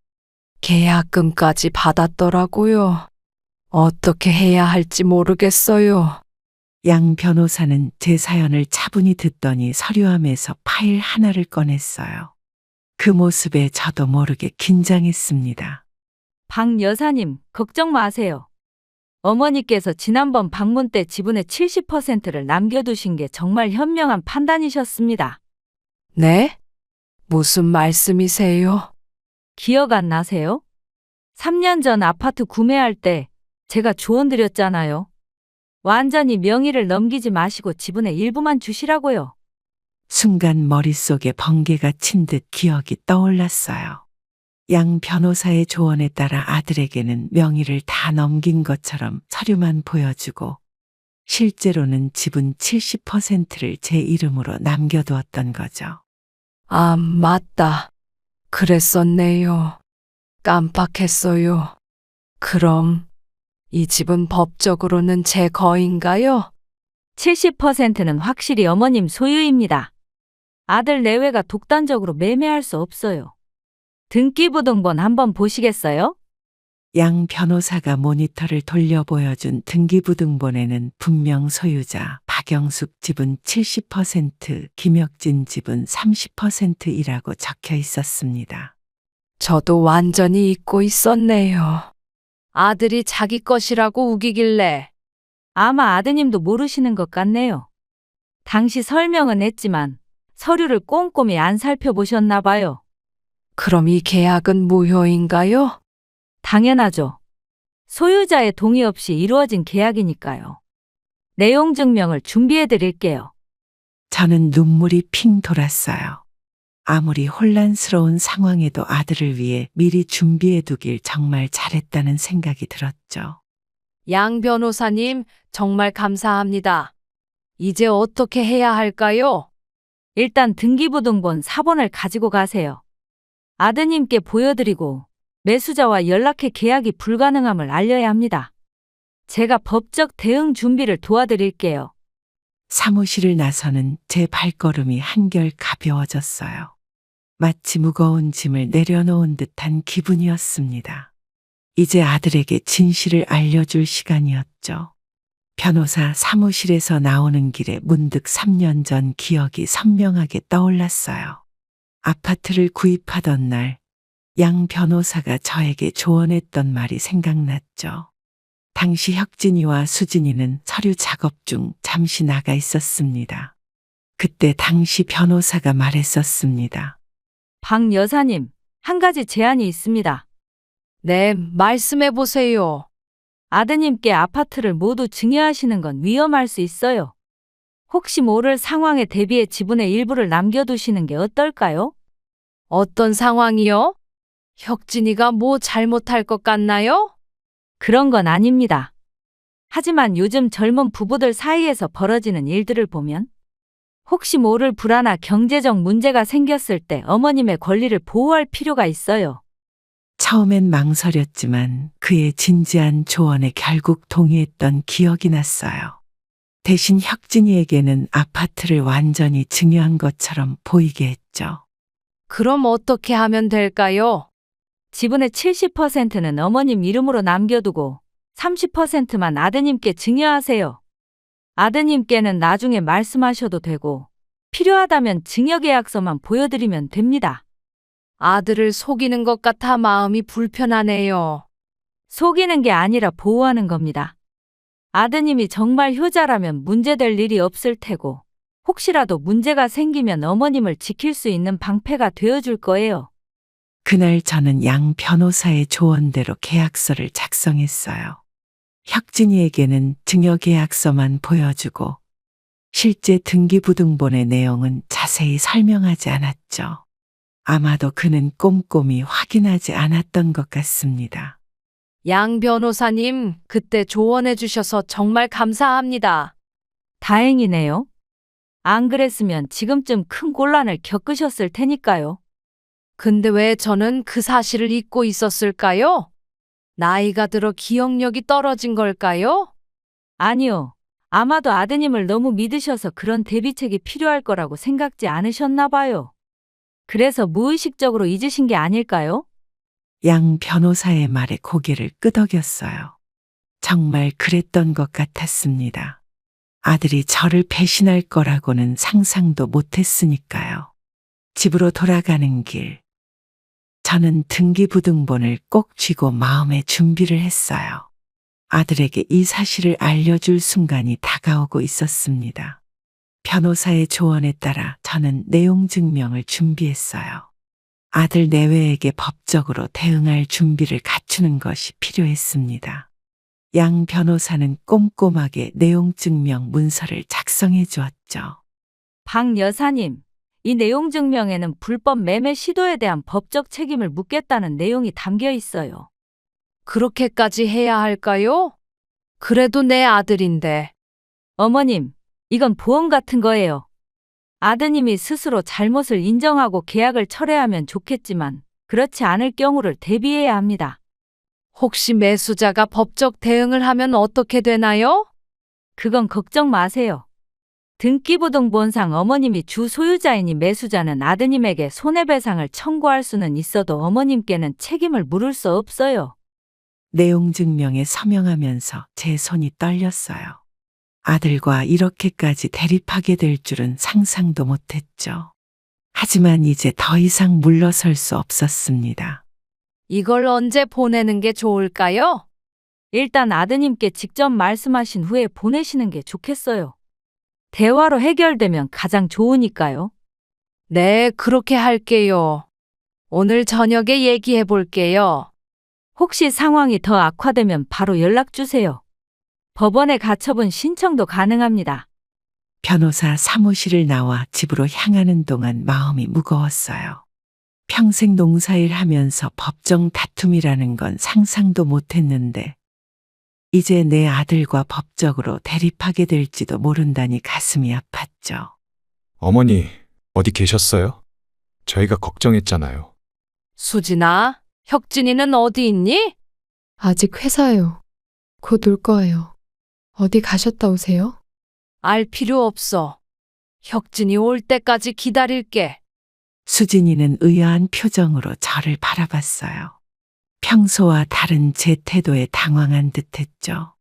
계약금까지 받았더라고요. 어떻게 해야 할지 모르겠어요. 양 변호사는 제 사연을 차분히 듣더니 서류함에서 파일 하나를 꺼냈어요. 그 모습에 저도 모르게 긴장했습니다. 박 여사님, 걱정 마세요. 어머니께서 지난번 방문 때 지분의 70%를 남겨두신 게 정말 현명한 판단이셨습니다. 네? 무슨 말씀이세요? 기억 안 나세요? 3년 전 아파트 구매할 때 제가 조언 드렸잖아요. 완전히 명의를 넘기지 마시고 지분의 일부만 주시라고요. 순간 머릿속에 번개가 친 듯 기억이 떠올랐어요. 양 변호사의 조언에 따라 아들에게는 명의를 다 넘긴 것처럼 서류만 보여주고 실제로는 지분 70%를 제 이름으로 남겨두었던 거죠. 아, 맞다. 그랬었네요. 깜빡했어요. 그럼 이 집은 법적으로는 제 거인가요? 70%는 확실히 어머님 소유입니다. 아들 내외가 독단적으로 매매할 수 없어요. 등기부등본 한번 보시겠어요? 양 변호사가 모니터를 돌려 보여준 등기부등본에는 분명 소유자 박영숙 집은 70%, 김혁진 집은 30%이라고 적혀 있었습니다. 저도 완전히 잊고 있었네요. 아들이 자기 것이라고 우기길래 아마 아드님도 모르시는 것 같네요. 당시 설명은 했지만 서류를 꼼꼼히 안 살펴보셨나 봐요. 그럼 이 계약은 무효인가요? 당연하죠. 소유자의 동의 없이 이루어진 계약이니까요. 내용 증명을 준비해 드릴게요. 저는 눈물이 핑 돌았어요. 아무리 혼란스러운 상황에도 아들을 위해 미리 준비해 두길 정말 잘했다는 생각이 들었죠. 양 변호사님, 정말 감사합니다. 이제 어떻게 해야 할까요? 일단 등기부등본 사본을 가지고 가세요. 아드님께 보여드리고 매수자와 연락해 계약이 불가능함을 알려야 합니다. 제가 법적 대응 준비를 도와드릴게요. 사무실을 나서는 제 발걸음이 한결 가벼워졌어요. 마치 무거운 짐을 내려놓은 듯한 기분이었습니다. 이제 아들에게 진실을 알려줄 시간이었죠. 변호사 사무실에서 나오는 길에 문득 3년 전 기억이 선명하게 떠올랐어요. 아파트를 구입하던 날, 양 변호사가 저에게 조언했던 말이 생각났죠. 당시 혁진이와 수진이는 서류 작업 중 잠시 나가 있었습니다. 그때 당시 변호사가 말했었습니다. 박 여사님, 한 가지 제안이 있습니다. 네, 말씀해 보세요. 아드님께 아파트를 모두 증여하시는 건 위험할 수 있어요. 혹시 모를 상황에 대비해 지분의 일부를 남겨두시는 게 어떨까요? 어떤 상황이요? 혁진이가 뭐 잘못할 것 같나요? 그런 건 아닙니다. 하지만 요즘 젊은 부부들 사이에서 벌어지는 일들을 보면 혹시 모를 불안한 경제적 문제가 생겼을 때 어머님의 권리를 보호할 필요가 있어요. 처음엔 망설였지만 그의 진지한 조언에 결국 동의했던 기억이 났어요. 대신 혁진이에게는 아파트를 완전히 증여한 것처럼 보이게 했죠. 그럼 어떻게 하면 될까요? 지분의 70%는 어머님 이름으로 남겨두고 30%만 아드님께 증여하세요. 아드님께는 나중에 말씀하셔도 되고 필요하다면 증여계약서만 보여드리면 됩니다. 아들을 속이는 것 같아 마음이 불편하네요. 속이는 게 아니라 보호하는 겁니다. 아드님이 정말 효자라면 문제될 일이 없을 테고 혹시라도 문제가 생기면 어머님을 지킬 수 있는 방패가 되어줄 거예요. 그날 저는 양 변호사의 조언대로 계약서를 작성했어요. 혁진이에게는 증여계약서만 보여주고 실제 등기부등본의 내용은 자세히 설명하지 않았죠. 아마도 그는 꼼꼼히 확인하지 않았던 것 같습니다. 양 변호사님, 그때 조언해 주셔서 정말 감사합니다. 다행이네요. 안 그랬으면 지금쯤 큰 곤란을 겪으셨을 테니까요. 근데 왜 저는 그 사실을 잊고 있었을까요? 나이가 들어 기억력이 떨어진 걸까요? 아니요. 아마도 아드님을 너무 믿으셔서 그런 대비책이 필요할 거라고 생각지 않으셨나 봐요. 그래서 무의식적으로 잊으신 게 아닐까요? 양 변호사의 말에 고개를 끄덕였어요. 정말 그랬던 것 같았습니다. 아들이 저를 배신할 거라고는 상상도 못했으니까요. 집으로 돌아가는 길, 저는 등기부등본을 꼭 쥐고 마음의 준비를 했어요. 아들에게 이 사실을 알려줄 순간이 다가오고 있었습니다. 변호사의 조언에 따라 저는 내용 증명을 준비했어요. 아들 내외에게 법적으로 대응할 준비를 갖추는 것이 필요했습니다. 양 변호사는 꼼꼼하게 내용 증명 문서를 작성해 주었죠. 박 여사님, 이 내용 증명에는 불법 매매 시도에 대한 법적 책임을 묻겠다는 내용이 담겨 있어요. 그렇게까지 해야 할까요? 그래도 내 아들인데. 어머님, 이건 보험 같은 거예요. 아드님이 스스로 잘못을 인정하고 계약을 철회하면 좋겠지만 그렇지 않을 경우를 대비해야 합니다. 혹시 매수자가 법적 대응을 하면 어떻게 되나요? 그건 걱정 마세요. 등기부등본상 어머님이 주 소유자이니 매수자는 아드님에게 손해배상을 청구할 수는 있어도 어머님께는 책임을 물을 수 없어요. 내용 증명에 서명하면서 제 손이 떨렸어요. 아들과 이렇게까지 대립하게 될 줄은 상상도 못했죠. 하지만 이제 더 이상 물러설 수 없었습니다. 이걸 언제 보내는 게 좋을까요? 일단 아드님께 직접 말씀하신 후에 보내시는 게 좋겠어요. 대화로 해결되면 가장 좋으니까요. 네, 그렇게 할게요. 오늘 저녁에 얘기해 볼게요. 혹시 상황이 더 악화되면 바로 연락 주세요. 법원에 가처분 신청도 가능합니다. 변호사 사무실을 나와 집으로 향하는 동안 마음이 무거웠어요. 평생 농사일 하면서 법정 다툼이라는 건 상상도 못했는데 이제 내 아들과 법적으로 대립하게 될지도 모른다니 가슴이 아팠죠. 어머니, 어디 계셨어요? 저희가 걱정했잖아요. 수진아, 혁진이는 어디 있니? 아직 회사요. 곧 올 거예요. 어디 가셨다 오세요? 알 필요 없어. 혁진이 올 때까지 기다릴게. 수진이는 의아한 표정으로 저를 바라봤어요. 평소와 다른 제 태도에 당황한 듯했죠.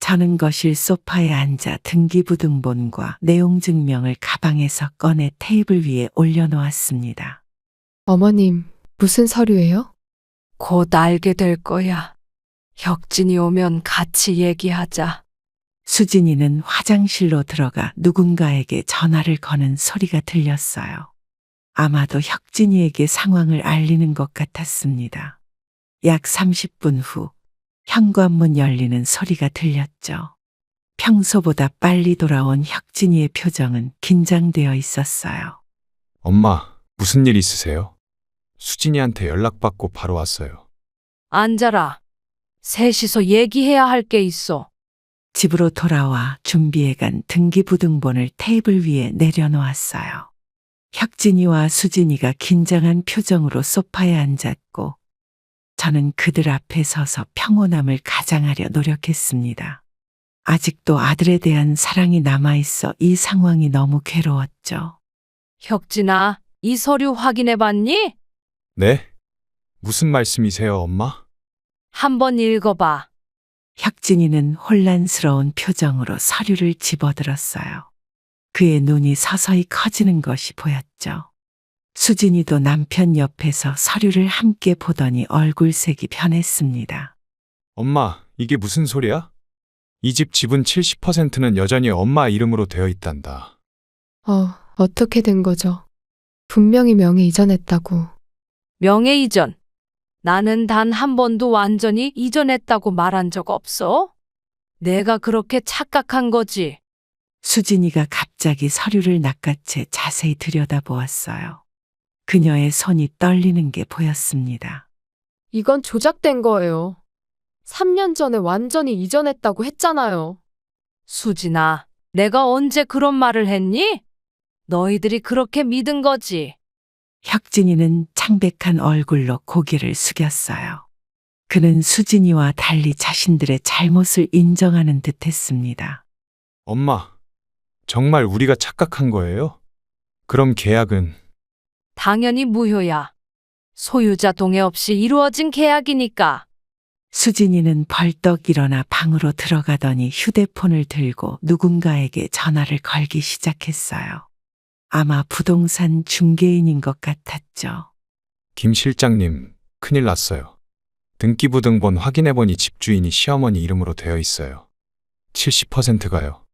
저는 거실 소파에 앉아 등기부등본과 내용 증명을 가방에서 꺼내 테이블 위에 올려놓았습니다. 어머님, 무슨 서류예요? 곧 알게 될 거야. 혁진이 오면 같이 얘기하자. 수진이는 화장실로 들어가 누군가에게 전화를 거는 소리가 들렸어요. 아마도 혁진이에게 상황을 알리는 것 같았습니다. 약 30분 후 현관문 열리는 소리가 들렸죠. 평소보다 빨리 돌아온 혁진이의 표정은 긴장되어 있었어요. 엄마, 무슨 일 있으세요? 수진이한테 연락받고 바로 왔어요. 앉아라. 셋이서 얘기해야 할 게 있어. 집으로 돌아와 준비해간 등기부등본을 테이블 위에 내려놓았어요. 혁진이와 수진이가 긴장한 표정으로 소파에 앉았고 저는 그들 앞에 서서 평온함을 가장하려 노력했습니다. 아직도 아들에 대한 사랑이 남아있어 이 상황이 너무 괴로웠죠. 혁진아, 이 서류 확인해 봤니? 네? 무슨 말씀이세요, 엄마? 한번 읽어봐. 혁진이는 혼란스러운 표정으로 서류를 집어들었어요. 그의 눈이 서서히 커지는 것이 보였죠. 수진이도 남편 옆에서 서류를 함께 보더니 얼굴색이 변했습니다. 엄마, 이게 무슨 소리야? 이 집 지분 70%는 여전히 엄마 이름으로 되어 있단다. 어떻게 된 거죠? 분명히 명의 이전했다고. 명예 이전. 나는 단 한 번도 완전히 이전했다고 말한 적 없어. 내가 그렇게 착각한 거지. 수진이가 갑자기 서류를 낚아채 자세히 들여다보았어요. 그녀의 손이 떨리는 게 보였습니다. 이건 조작된 거예요. 3년 전에 완전히 이전했다고 했잖아요. 수진아, 내가 언제 그런 말을 했니? 너희들이 그렇게 믿은 거지. 혁진이는 창백한 얼굴로 고개를 숙였어요. 그는 수진이와 달리 자신들의 잘못을 인정하는 듯했습니다. 엄마, 정말 우리가 착각한 거예요? 그럼 계약은? 당연히 무효야. 소유자 동의 없이 이루어진 계약이니까. 수진이는 벌떡 일어나 방으로 들어가더니 휴대폰을 들고 누군가에게 전화를 걸기 시작했어요. 아마 부동산 중개인인 것 같았죠. 김 실장님, 큰일 났어요. 등기부등본 확인해보니 집주인이 시어머니 이름으로 되어 있어요. 70%가요.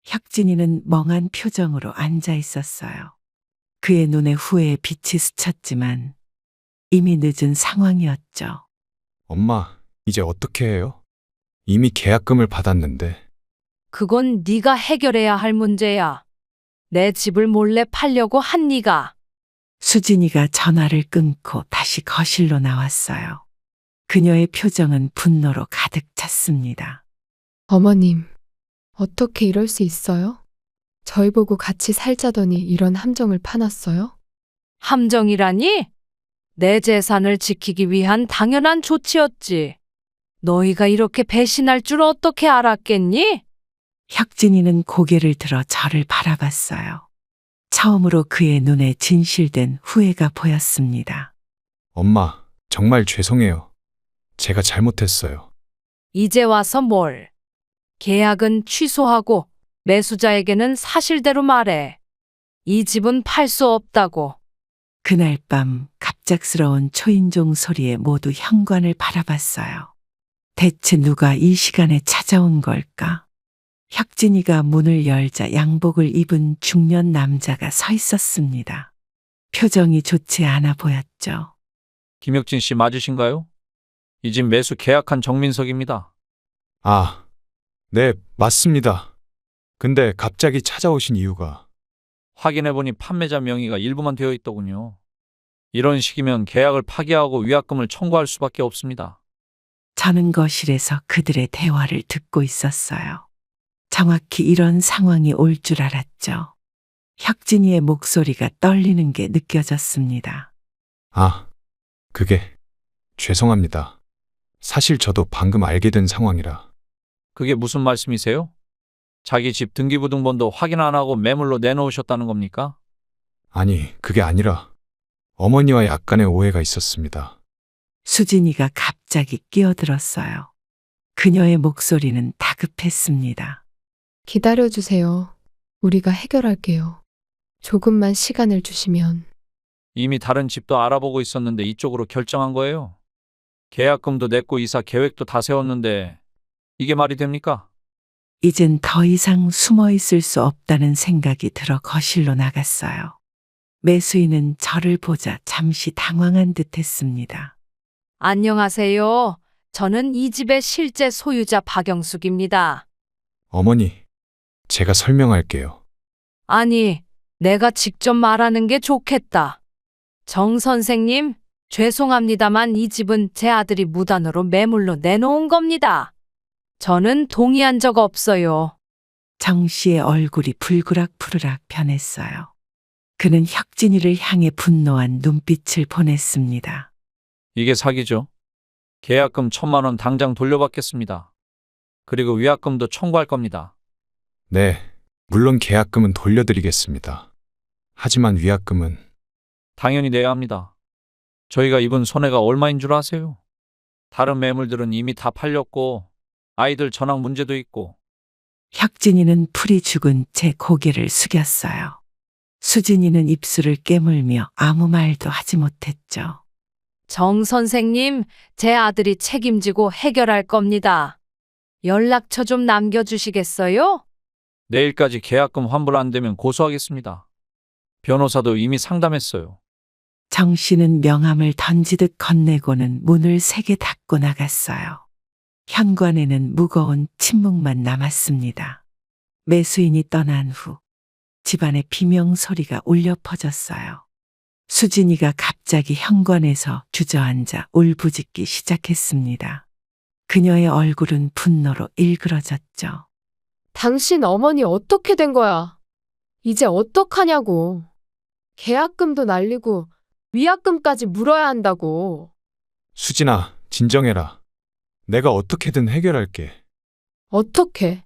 혁진이는 멍한 표정으로 앉아 있었어요. 그의 눈에 후회의 빛이 스쳤지만 이미 늦은 상황이었죠. 엄마, 이제 어떻게 해요? 이미 계약금을 받았는데. 그건 네가 해결해야 할 문제야. 내 집을 몰래 팔려고 한 네가. 수진이가 전화를 끊고 다시 거실로 나왔어요. 그녀의 표정은 분노로 가득 찼습니다. 어머님, 어떻게 이럴 수 있어요? 저희 보고 같이 살자더니 이런 함정을 파놨어요? 함정이라니? 내 재산을 지키기 위한 당연한 조치였지. 너희가 이렇게 배신할 줄 어떻게 알았겠니? 혁진이는 고개를 들어 저를 바라봤어요. 처음으로 그의 눈에 진실된 후회가 보였습니다. 엄마, 정말 죄송해요. 제가 잘못했어요. 이제 와서 뭘? 계약은 취소하고 매수자에게는 사실대로 말해. 이 집은 팔 수 없다고. 그날 밤 갑작스러운 초인종 소리에 모두 현관을 바라봤어요. 대체 누가 이 시간에 찾아온 걸까? 혁진이가 문을 열자 양복을 입은 중년 남자가 서 있었습니다. 표정이 좋지 않아 보였죠. 김혁진 씨 맞으신가요? 이 집 매수 계약한 정민석입니다. 아, 네, 맞습니다. 근데 갑자기 찾아오신 이유가 확인해보니 판매자 명의가 일부만 되어 있더군요. 이런 식이면 계약을 파기하고 위약금을 청구할 수밖에 없습니다. 저는 거실에서 그들의 대화를 듣고 있었어요. 정확히 이런 상황이 올 줄 알았죠. 혁진이의 목소리가 떨리는 게 느껴졌습니다. 아, 그게 죄송합니다. 사실 저도 방금 알게 된 상황이라. 그게 무슨 말씀이세요? 자기 집 등기부등본도 확인 안 하고 매물로 내놓으셨다는 겁니까? 아니, 그게 아니라 어머니와 약간의 오해가 있었습니다. 수진이가 갑자기 끼어들었어요. 그녀의 목소리는 다급했습니다. 기다려주세요. 우리가 해결할게요. 조금만 시간을 주시면. 이미 다른 집도 알아보고 있었는데 이쪽으로 결정한 거예요. 계약금도 냈고 이사 계획도 다 세웠는데 이게 말이 됩니까? 이젠 더 이상 숨어 있을 수 없다는 생각이 들어 거실로 나갔어요. 매수인은 저를 보자 잠시 당황한 듯 했습니다. 안녕하세요. 저는 이 집의 실제 소유자 박영숙입니다. 어머니, 제가 설명할게요. 아니, 내가 직접 말하는 게 좋겠다. 정 선생님, 죄송합니다만 이 집은 제 아들이 무단으로 매물로 내놓은 겁니다. 저는 동의한 적 없어요. 정 씨의 얼굴이 불그락푸르락 변했어요. 그는 혁진이를 향해 분노한 눈빛을 보냈습니다. 이게 사기죠. 계약금 1,000만 원 당장 돌려받겠습니다. 그리고 위약금도 청구할 겁니다. 네, 물론 계약금은 돌려드리겠습니다. 하지만 위약금은 당연히 내야 합니다. 저희가 입은 손해가 얼마인 줄 아세요? 다른 매물들은 이미 다 팔렸고 아이들 전학 문제도 있고. 혁진이는 풀이 죽은 채 고개를 숙였어요. 수진이는 입술을 깨물며 아무 말도 하지 못했죠. 정 선생님, 제 아들이 책임지고 해결할 겁니다. 연락처 좀 남겨주시겠어요? 내일까지 계약금 환불 안 되면 고소하겠습니다. 변호사도 이미 상담했어요. 정 씨는 명함을 던지듯 건네고는 문을 세게 닫고 나갔어요. 현관에는 무거운 침묵만 남았습니다. 매수인이 떠난 후 집안의 비명 소리가 울려 퍼졌어요. 수진이가 갑자기 현관에서 주저앉아 울부짖기 시작했습니다. 그녀의 얼굴은 분노로 일그러졌죠. 당신 어머니 어떻게 된 거야? 이제 어떡하냐고. 계약금도 날리고 위약금까지 물어야 한다고. 수진아, 진정해라. 내가 어떻게든 해결할게. 어떻게?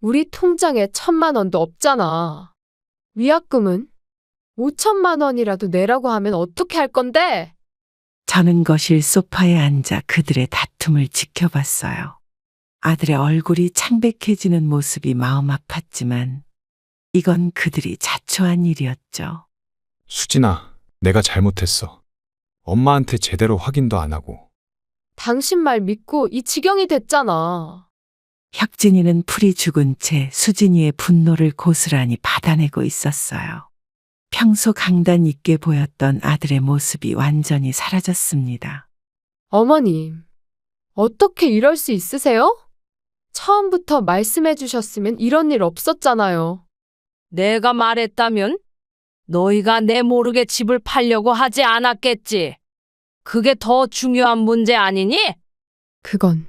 우리 통장에 1,000만 원도 없잖아. 위약금은? 5천만 원이라도 내라고 하면 어떻게 할 건데? 저는 거실 소파에 앉아 그들의 다툼을 지켜봤어요. 아들의 얼굴이 창백해지는 모습이 마음 아팠지만 이건 그들이 자초한 일이었죠. 수진아, 내가 잘못했어. 엄마한테 제대로 확인도 안 하고. 당신 말 믿고 이 지경이 됐잖아. 혁진이는 풀이 죽은 채 수진이의 분노를 고스란히 받아내고 있었어요. 평소 강단 있게 보였던 아들의 모습이 완전히 사라졌습니다. 어머님, 어떻게 이럴 수 있으세요? 처음부터 말씀해 주셨으면 이런 일 없었잖아요. 내가 말했다면? 너희가 내 모르게 집을 팔려고 하지 않았겠지. 그게 더 중요한 문제 아니니? 그건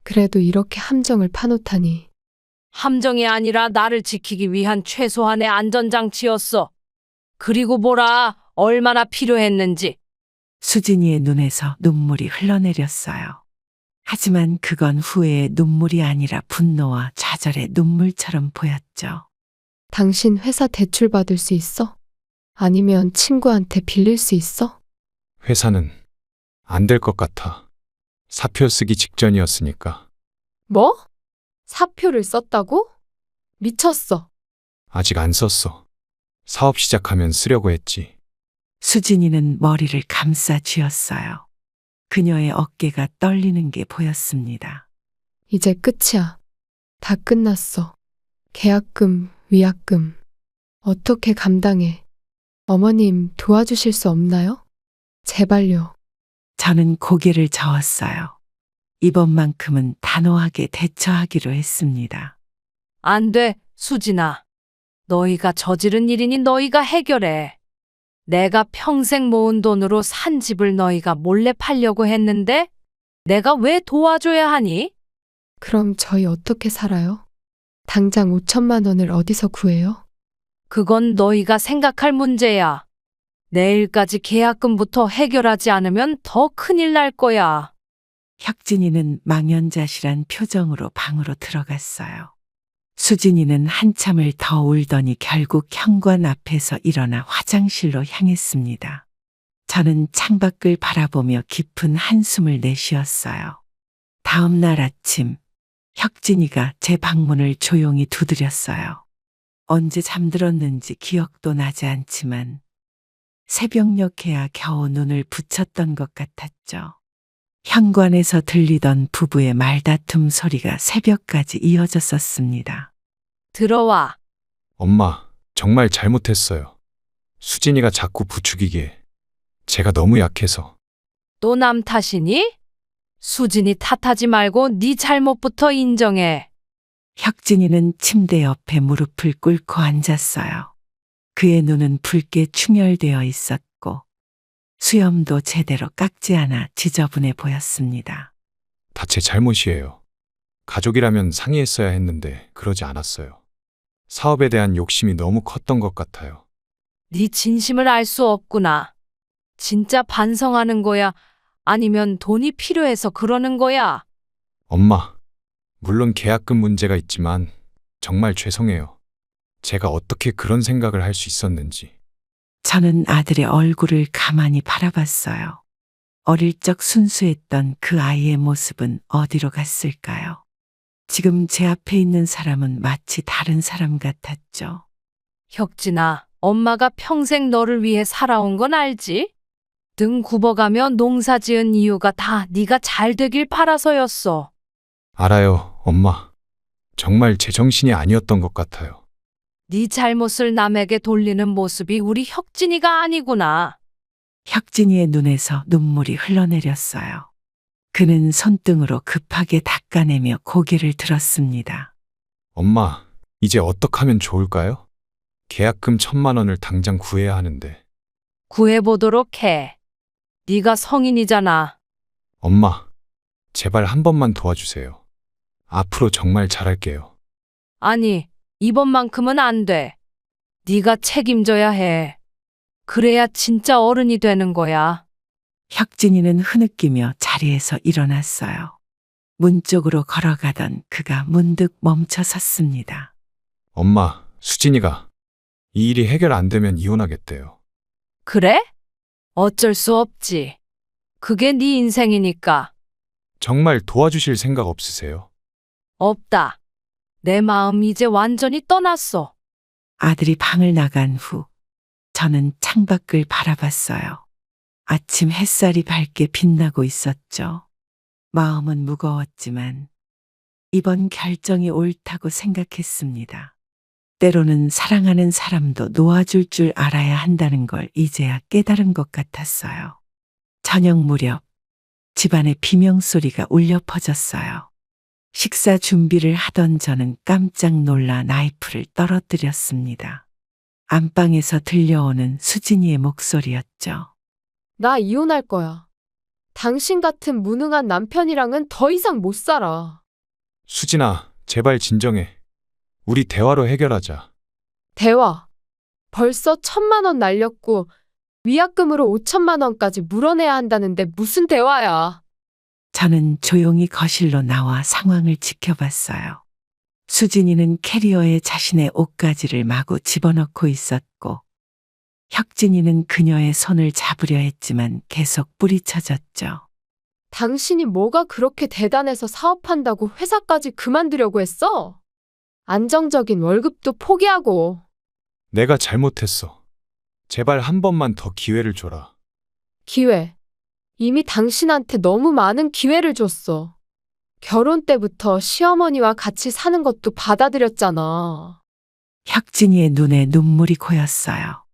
그래도 이렇게 함정을 파놓다니. 함정이 아니라 나를 지키기 위한 최소한의 안전장치였어. 그리고 보라, 얼마나 필요했는지. 수진이의 눈에서 눈물이 흘러내렸어요. 하지만 그건 후회의 눈물이 아니라 분노와 좌절의 눈물처럼 보였죠. 당신 회사 대출 받을 수 있어? 아니면 친구한테 빌릴 수 있어? 회사는 안 될 것 같아. 사표 쓰기 직전이었으니까. 뭐? 사표를 썼다고? 미쳤어. 아직 안 썼어. 사업 시작하면 쓰려고 했지. 수진이는 머리를 감싸 쥐었어요. 그녀의 어깨가 떨리는 게 보였습니다. 이제 끝이야. 다 끝났어. 계약금, 위약금. 어떻게 감당해? 어머님 도와주실 수 없나요? 제발요. 저는 고개를 저었어요. 이번만큼은 단호하게 대처하기로 했습니다. 안 돼, 수진아. 너희가 저지른 일이니 너희가 해결해. 내가 평생 모은 돈으로 산 집을 너희가 몰래 팔려고 했는데 내가 왜 도와줘야 하니? 그럼 저희 어떻게 살아요? 당장 5천만 원을 어디서 구해요? 그건 너희가 생각할 문제야. 내일까지 계약금부터 해결하지 않으면 더 큰일 날 거야. 혁진이는 망연자실한 표정으로 방으로 들어갔어요. 수진이는 한참을 더 울더니 결국 현관 앞에서 일어나 화장실로 향했습니다. 저는 창밖을 바라보며 깊은 한숨을 내쉬었어요. 다음 날 아침, 혁진이가 제 방문을 조용히 두드렸어요. 언제 잠들었는지 기억도 나지 않지만 새벽녘에야 겨우 눈을 붙였던 것 같았죠. 현관에서 들리던 부부의 말다툼 소리가 새벽까지 이어졌었습니다. 들어와. 엄마, 정말 잘못했어요. 수진이가 자꾸 부추기기에 제가 너무 약해서. 또 남 탓이니? 수진이 탓하지 말고 네 잘못부터 인정해. 혁진이는 침대 옆에 무릎을 꿇고 앉았어요. 그의 눈은 붉게 충혈되어 있었고 수염도 제대로 깎지 않아 지저분해 보였습니다. 다 제 잘못이에요. 가족이라면 상의했어야 했는데 그러지 않았어요. 사업에 대한 욕심이 너무 컸던 것 같아요. 네 진심을 알 수 없구나. 진짜 반성하는 거야? 아니면 돈이 필요해서 그러는 거야? 엄마, 물론 계약금 문제가 있지만 정말 죄송해요. 제가 어떻게 그런 생각을 할 수 있었는지. 저는 아들의 얼굴을 가만히 바라봤어요. 어릴 적 순수했던 그 아이의 모습은 어디로 갔을까요? 지금 제 앞에 있는 사람은 마치 다른 사람 같았죠. 혁진아, 엄마가 평생 너를 위해 살아온 건 알지? 등 굽어가며 농사 지은 이유가 다 네가 잘 되길 바라서였어. 알아요, 엄마. 정말 제정신이 아니었던 것 같아요. 네 잘못을 남에게 돌리는 모습이 우리 혁진이가 아니구나. 혁진이의 눈에서 눈물이 흘러내렸어요. 그는 손등으로 급하게 닦아내며 고개를 들었습니다. 엄마, 이제 어떻게 하면 좋을까요? 계약금 1,000만 원을 당장 구해야 하는데. 구해보도록 해. 네가 성인이잖아. 엄마, 제발 한 번만 도와주세요. 앞으로 정말 잘할게요. 아니, 이번만큼은 안 돼. 네가 책임져야 해. 그래야 진짜 어른이 되는 거야. 혁진이는 흐느끼며 자리에서 일어났어요. 문 쪽으로 걸어가던 그가 문득 멈춰 섰습니다. 엄마, 수진이가 이 일이 해결 안 되면 이혼하겠대요. 그래? 어쩔 수 없지. 그게 네 인생이니까. 정말 도와주실 생각 없으세요? 없다. 내 마음 이제 완전히 떠났어. 아들이 방을 나간 후 저는 창밖을 바라봤어요. 아침 햇살이 밝게 빛나고 있었죠. 마음은 무거웠지만 이번 결정이 옳다고 생각했습니다. 때로는 사랑하는 사람도 놓아줄 줄 알아야 한다는 걸 이제야 깨달은 것 같았어요. 저녁 무렵 집안에 비명소리가 울려 퍼졌어요. 식사 준비를 하던 저는 깜짝 놀라 나이프를 떨어뜨렸습니다. 안방에서 들려오는 수진이의 목소리였죠. 나 이혼할 거야. 당신 같은 무능한 남편이랑은 더 이상 못 살아. 수진아, 제발 진정해. 우리 대화로 해결하자. 대화. 벌써 1,000만 원 날렸고 위약금으로 5천만 원까지 물어내야 한다는데 무슨 대화야. 저는 조용히 거실로 나와 상황을 지켜봤어요. 수진이는 캐리어에 자신의 옷가지를 마구 집어넣고 있었고, 혁진이는 그녀의 손을 잡으려 했지만 계속 뿌리쳐졌죠. 당신이 뭐가 그렇게 대단해서 사업한다고 회사까지 그만두려고 했어? 안정적인 월급도 포기하고. 내가 잘못했어. 제발 한 번만 더 기회를 줘라. 기회. 이미 당신한테 너무 많은 기회를 줬어. 결혼 때부터 시어머니와 같이 사는 것도 받아들였잖아. 혁진이의 눈에 눈물이 고였어요.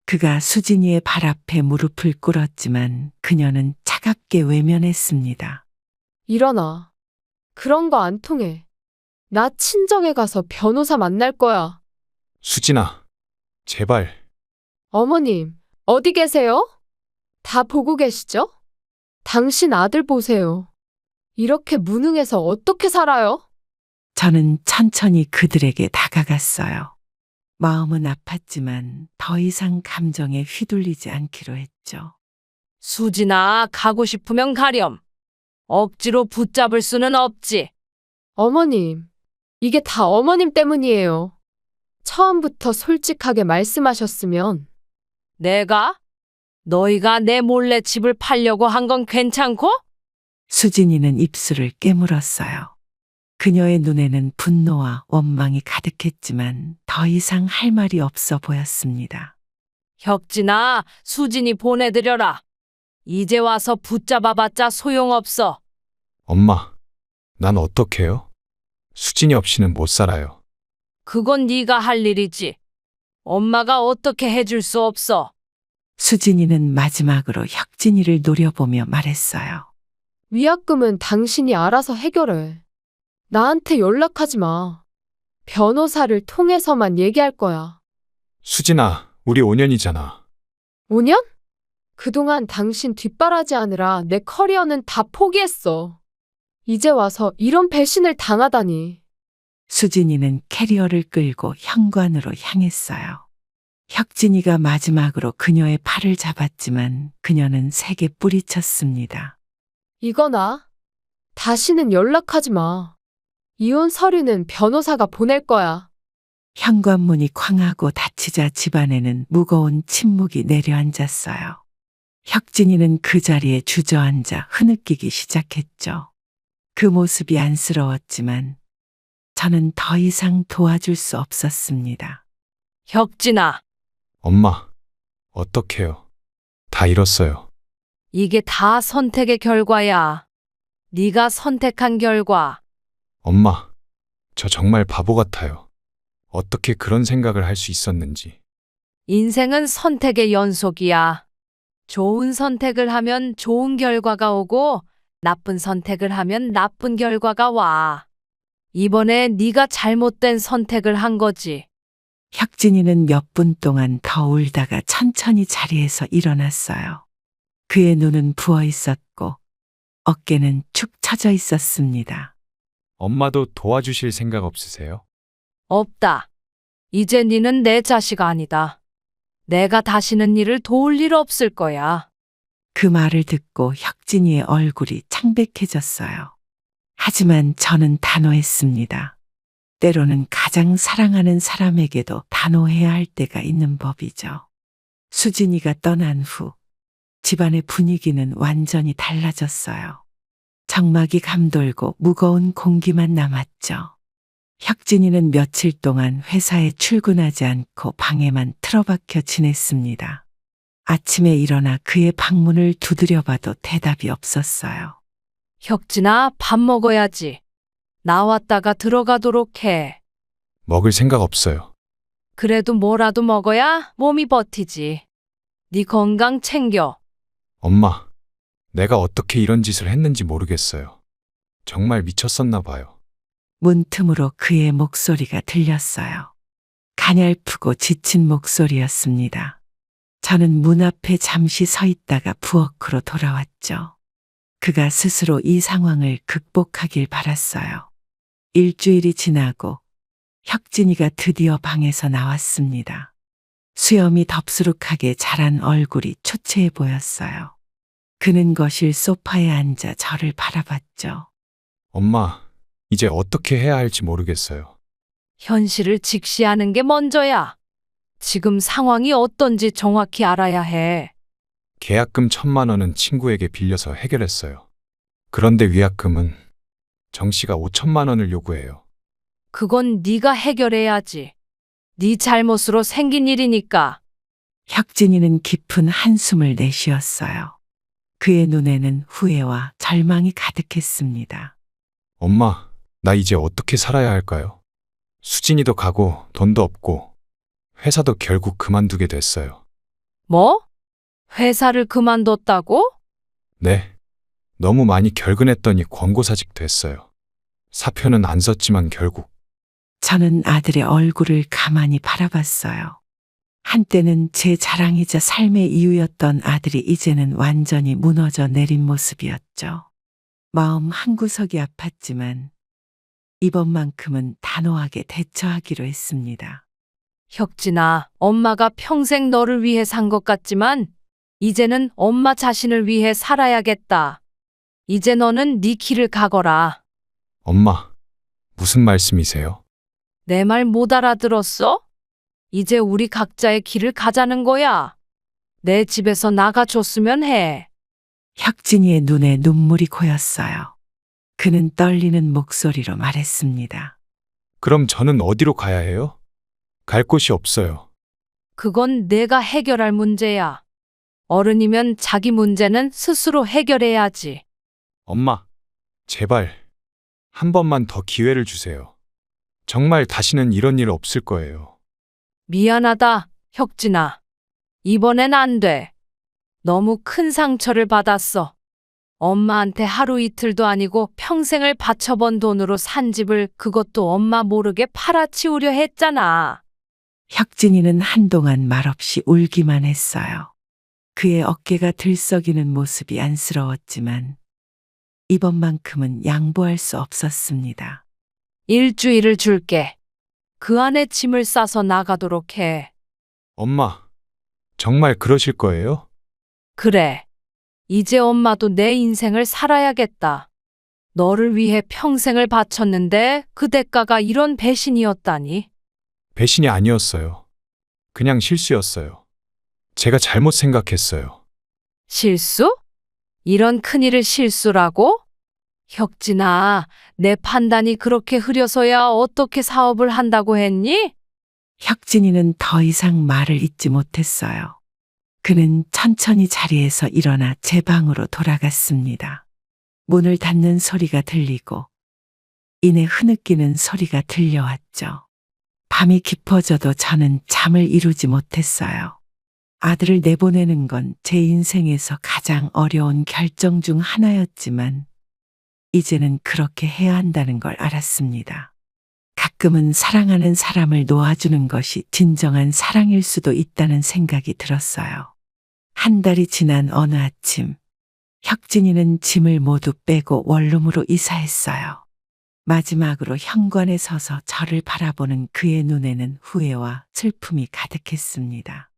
그가 수진이의 발 앞에 무릎을 꿇었지만 그녀는 차갑게 외면했습니다. 일어나. 그런 거 안 통해. 나 친정에 가서 변호사 만날 거야. 수진아, 제발. 어머님, 어디 계세요? 다 보고 계시죠? 당신 아들 보세요. 이렇게 무능해서 어떻게 살아요? 저는 천천히 그들에게 다가갔어요. 마음은 아팠지만 더 이상 감정에 휘둘리지 않기로 했죠. 수진아, 가고 싶으면 가렴. 억지로 붙잡을 수는 없지. 어머님, 이게 다 어머님 때문이에요. 처음부터 솔직하게 말씀하셨으면. 내가? 너희가 내 몰래 집을 팔려고 한 건 괜찮고? 수진이는 입술을 깨물었어요. 그녀의 눈에는 분노와 원망이 가득했지만 더 이상 할 말이 없어 보였습니다. 혁진아, 수진이 보내드려라. 이제 와서 붙잡아봤자 소용없어. 엄마, 난 어떡해요? 수진이 없이는 못 살아요. 그건 네가 할 일이지. 엄마가 어떻게 해줄 수 없어. 수진이는 마지막으로 혁진이를 노려보며 말했어요. 위약금은 당신이 알아서 해결해. 나한테 연락하지 마. 변호사를 통해서만 얘기할 거야. 수진아, 우리 5년이잖아. 5년? 그동안 당신 뒷바라지하느라 내 커리어는 다 포기했어. 이제 와서 이런 배신을 당하다니. 수진이는 캐리어를 끌고 현관으로 향했어요. 혁진이가 마지막으로 그녀의 팔을 잡았지만 그녀는 세게 뿌리쳤습니다. 이거나. 다시는 연락하지 마. 이혼 서류는 변호사가 보낼 거야. 현관문이 쾅하고 닫히자 집안에는 무거운 침묵이 내려앉았어요. 혁진이는 그 자리에 주저앉아 흐느끼기 시작했죠. 그 모습이 안쓰러웠지만 저는 더 이상 도와줄 수 없었습니다. 혁진아, 엄마, 어떡해요? 다 잃었어요. 이게 다 선택의 결과야. 네가 선택한 결과. 엄마, 저 정말 바보 같아요. 어떻게 그런 생각을 할 수 있었는지. 인생은 선택의 연속이야. 좋은 선택을 하면 좋은 결과가 오고 나쁜 선택을 하면 나쁜 결과가 와. 이번에 네가 잘못된 선택을 한 거지. 혁진이는 몇 분 동안 더 울다가 천천히 자리에서 일어났어요. 그의 눈은 부어 있었고 어깨는 축 처져 있었습니다. 엄마도 도와주실 생각 없으세요? 없다. 이제 네는 내 자식 아니다. 내가 다시는 이를 도울 일 없을 거야. 그 말을 듣고 혁진이의 얼굴이 창백해졌어요. 하지만 저는 단호했습니다. 때로는 가장 사랑하는 사람에게도 단호해야 할 때가 있는 법이죠. 수진이가 떠난 후 집안의 분위기는 완전히 달라졌어요. 정막이 감돌고 무거운 공기만 남았죠. 혁진이는 며칠 동안 회사에 출근하지 않고 방에만 틀어박혀 지냈습니다. 아침에 일어나 그의 방문을 두드려봐도 대답이 없었어요. 혁진아, 밥 먹어야지. 나왔다가 들어가도록 해. 먹을 생각 없어요. 그래도 뭐라도 먹어야 몸이 버티지. 네 건강 챙겨. 엄마, 내가 어떻게 이런 짓을 했는지 모르겠어요. 정말 미쳤었나 봐요. 문틈으로 그의 목소리가 들렸어요. 가냘프고 지친 목소리였습니다. 저는 문 앞에 잠시 서 있다가 부엌으로 돌아왔죠. 그가 스스로 이 상황을 극복하길 바랐어요. 일주일이 지나고 혁진이가 드디어 방에서 나왔습니다. 수염이 덥수룩하게 자란 얼굴이 초췌해 보였어요. 그는 거실 소파에 앉아 저를 바라봤죠. 엄마, 이제 어떻게 해야 할지 모르겠어요. 현실을 직시하는 게 먼저야. 지금 상황이 어떤지 정확히 알아야 해. 계약금 1,000만 원은 친구에게 빌려서 해결했어요. 그런데 위약금은 정 씨가 5천만 원을 요구해요. 그건 네가 해결해야지. 네 잘못으로 생긴 일이니까. 혁진이는 깊은 한숨을 내쉬었어요. 그의 눈에는 후회와 절망이 가득했습니다. 엄마, 나 이제 어떻게 살아야 할까요? 수진이도 가고 돈도 없고 회사도 결국 그만두게 됐어요. 뭐? 회사를 그만뒀다고? 네. 너무 많이 결근했더니 권고사직 됐어요. 사표는 안 썼지만 결국 저는 아들의 얼굴을 가만히 바라봤어요. 한때는 제 자랑이자 삶의 이유였던 아들이 이제는 완전히 무너져 내린 모습이었죠. 마음 한구석이 아팠지만 이번만큼은 단호하게 대처하기로 했습니다. 혁진아, 엄마가 평생 너를 위해 산 것 같지만 이제는 엄마 자신을 위해 살아야겠다. 이제 너는 네 길을 가거라. 엄마, 무슨 말씀이세요? 내 말 못 알아들었어? 이제 우리 각자의 길을 가자는 거야. 내 집에서 나가줬으면 해. 혁진이의 눈에 눈물이 고였어요. 그는 떨리는 목소리로 말했습니다. 그럼 저는 어디로 가야 해요? 갈 곳이 없어요. 그건 내가 해결할 문제야. 어른이면 자기 문제는 스스로 해결해야지. 엄마, 제발 한 번만 더 기회를 주세요. 정말 다시는 이런 일 없을 거예요. 미안하다, 혁진아. 이번엔 안 돼. 너무 큰 상처를 받았어. 엄마한테 하루 이틀도 아니고 평생을 바쳐본 돈으로 산 집을 그것도 엄마 모르게 팔아치우려 했잖아. 혁진이는 한동안 말없이 울기만 했어요. 그의 어깨가 들썩이는 모습이 안쓰러웠지만 이번만큼은 양보할 수 없었습니다. 일주일을 줄게. 그 안에 짐을 싸서 나가도록 해. 엄마, 정말 그러실 거예요? 그래. 이제 엄마도 내 인생을 살아야겠다. 너를 위해 평생을 바쳤는데 그 대가가 이런 배신이었다니. 배신이 아니었어요. 그냥 실수였어요. 제가 잘못 생각했어요. 실수? 이런 큰일을 실수라고? 혁진아, 내 판단이 그렇게 흐려서야 어떻게 사업을 한다고 했니? 혁진이는 더 이상 말을 잇지 못했어요. 그는 천천히 자리에서 일어나 제 방으로 돌아갔습니다. 문을 닫는 소리가 들리고 이내 흐느끼는 소리가 들려왔죠. 밤이 깊어져도 저는 잠을 이루지 못했어요. 아들을 내보내는 건 제 인생에서 가장 어려운 결정 중 하나였지만 이제는 그렇게 해야 한다는 걸 알았습니다. 가끔은 사랑하는 사람을 놓아주는 것이 진정한 사랑일 수도 있다는 생각이 들었어요. 한 달이 지난 어느 아침, 혁진이는 짐을 모두 빼고 원룸으로 이사했어요. 마지막으로 현관에 서서 저를 바라보는 그의 눈에는 후회와 슬픔이 가득했습니다.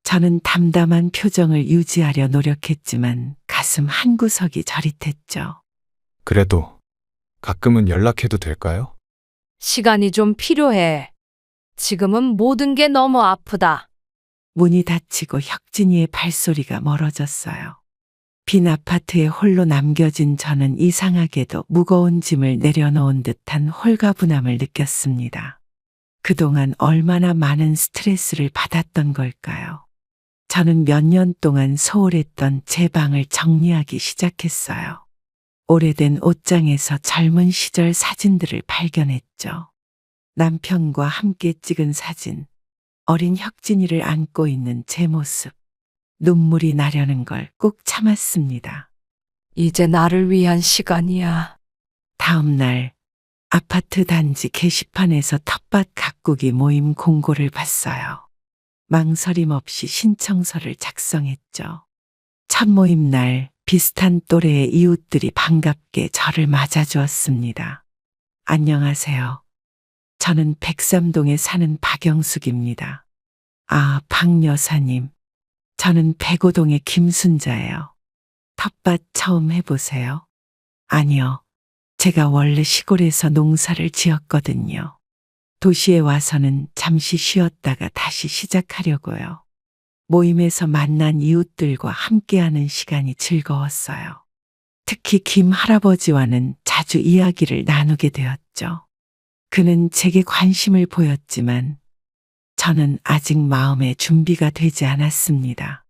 저는 담담한 표정을 유지하려 노력했지만 가슴 한구석이 저릿했죠. 그래도 가끔은 연락해도 될까요? 시간이 좀 필요해. 지금은 모든 게 너무 아프다. 문이 닫히고 혁진이의 발소리가 멀어졌어요. 빈 아파트에 홀로 남겨진 저는 이상하게도 무거운 짐을 내려놓은 듯한 홀가분함을 느꼈습니다. 그동안 얼마나 많은 스트레스를 받았던 걸까요? 저는 몇 년 동안 소홀했던 제 방을 정리하기 시작했어요. 오래된 옷장에서 젊은 시절 사진들을 발견했죠. 남편과 함께 찍은 사진, 어린 혁진이를 안고 있는 제 모습. 눈물이 나려는 걸 꾹 참았습니다. 이제 나를 위한 시간이야. 다음 날 아파트 단지 게시판에서 텃밭 가꾸기 모임 공고를 봤어요. 망설임 없이 신청서를 작성했죠. 첫 모임 날 비슷한 또래의 이웃들이 반갑게 저를 맞아주었습니다. 안녕하세요. 저는 백삼동에 사는 박영숙입니다. 아, 박 여사님. 저는 백오동의 김순자예요. 텃밭 처음 해보세요? 아니요. 제가 원래 시골에서 농사를 지었거든요. 도시에 와서는 잠시 쉬었다가 다시 시작하려고요. 모임에서 만난 이웃들과 함께하는 시간이 즐거웠어요. 특히 김 할아버지와는 자주 이야기를 나누게 되었죠. 그는 제게 관심을 보였지만 저는 아직 마음의 준비가 되지 않았습니다.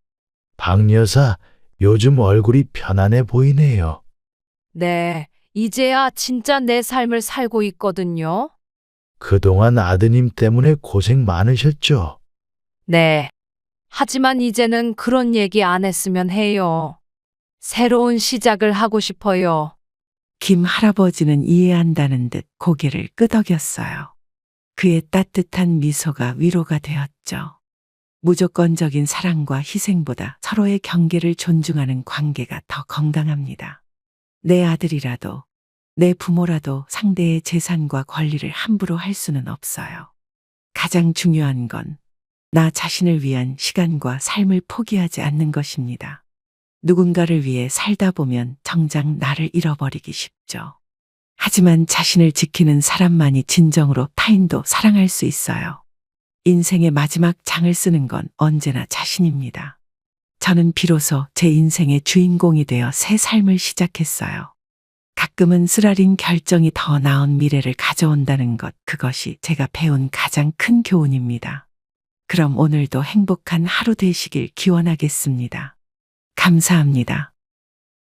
박 여사, 요즘 얼굴이 편안해 보이네요. 네, 이제야 진짜 내 삶을 살고 있거든요. 그동안 아드님 때문에 고생 많으셨죠? 네. 하지만 이제는 그런 얘기 안 했으면 해요. 새로운 시작을 하고 싶어요. 김 할아버지는 이해한다는 듯 고개를 끄덕였어요. 그의 따뜻한 미소가 위로가 되었죠. 무조건적인 사랑과 희생보다 서로의 경계를 존중하는 관계가 더 건강합니다. 내 아들이라도, 내 부모라도 상대의 재산과 권리를 함부로 할 수는 없어요. 가장 중요한 건 나 자신을 위한 시간과 삶을 포기하지 않는 것입니다. 누군가를 위해 살다 보면 정작 나를 잃어버리기 쉽죠. 하지만 자신을 지키는 사람만이 진정으로 타인도 사랑할 수 있어요. 인생의 마지막 장을 쓰는 건 언제나 자신입니다. 저는 비로소 제 인생의 주인공이 되어 새 삶을 시작했어요. 가끔은 쓰라린 결정이 더 나은 미래를 가져온다는 것, 그것이 제가 배운 가장 큰 교훈입니다. 그럼 오늘도 행복한 하루 되시길 기원하겠습니다. 감사합니다.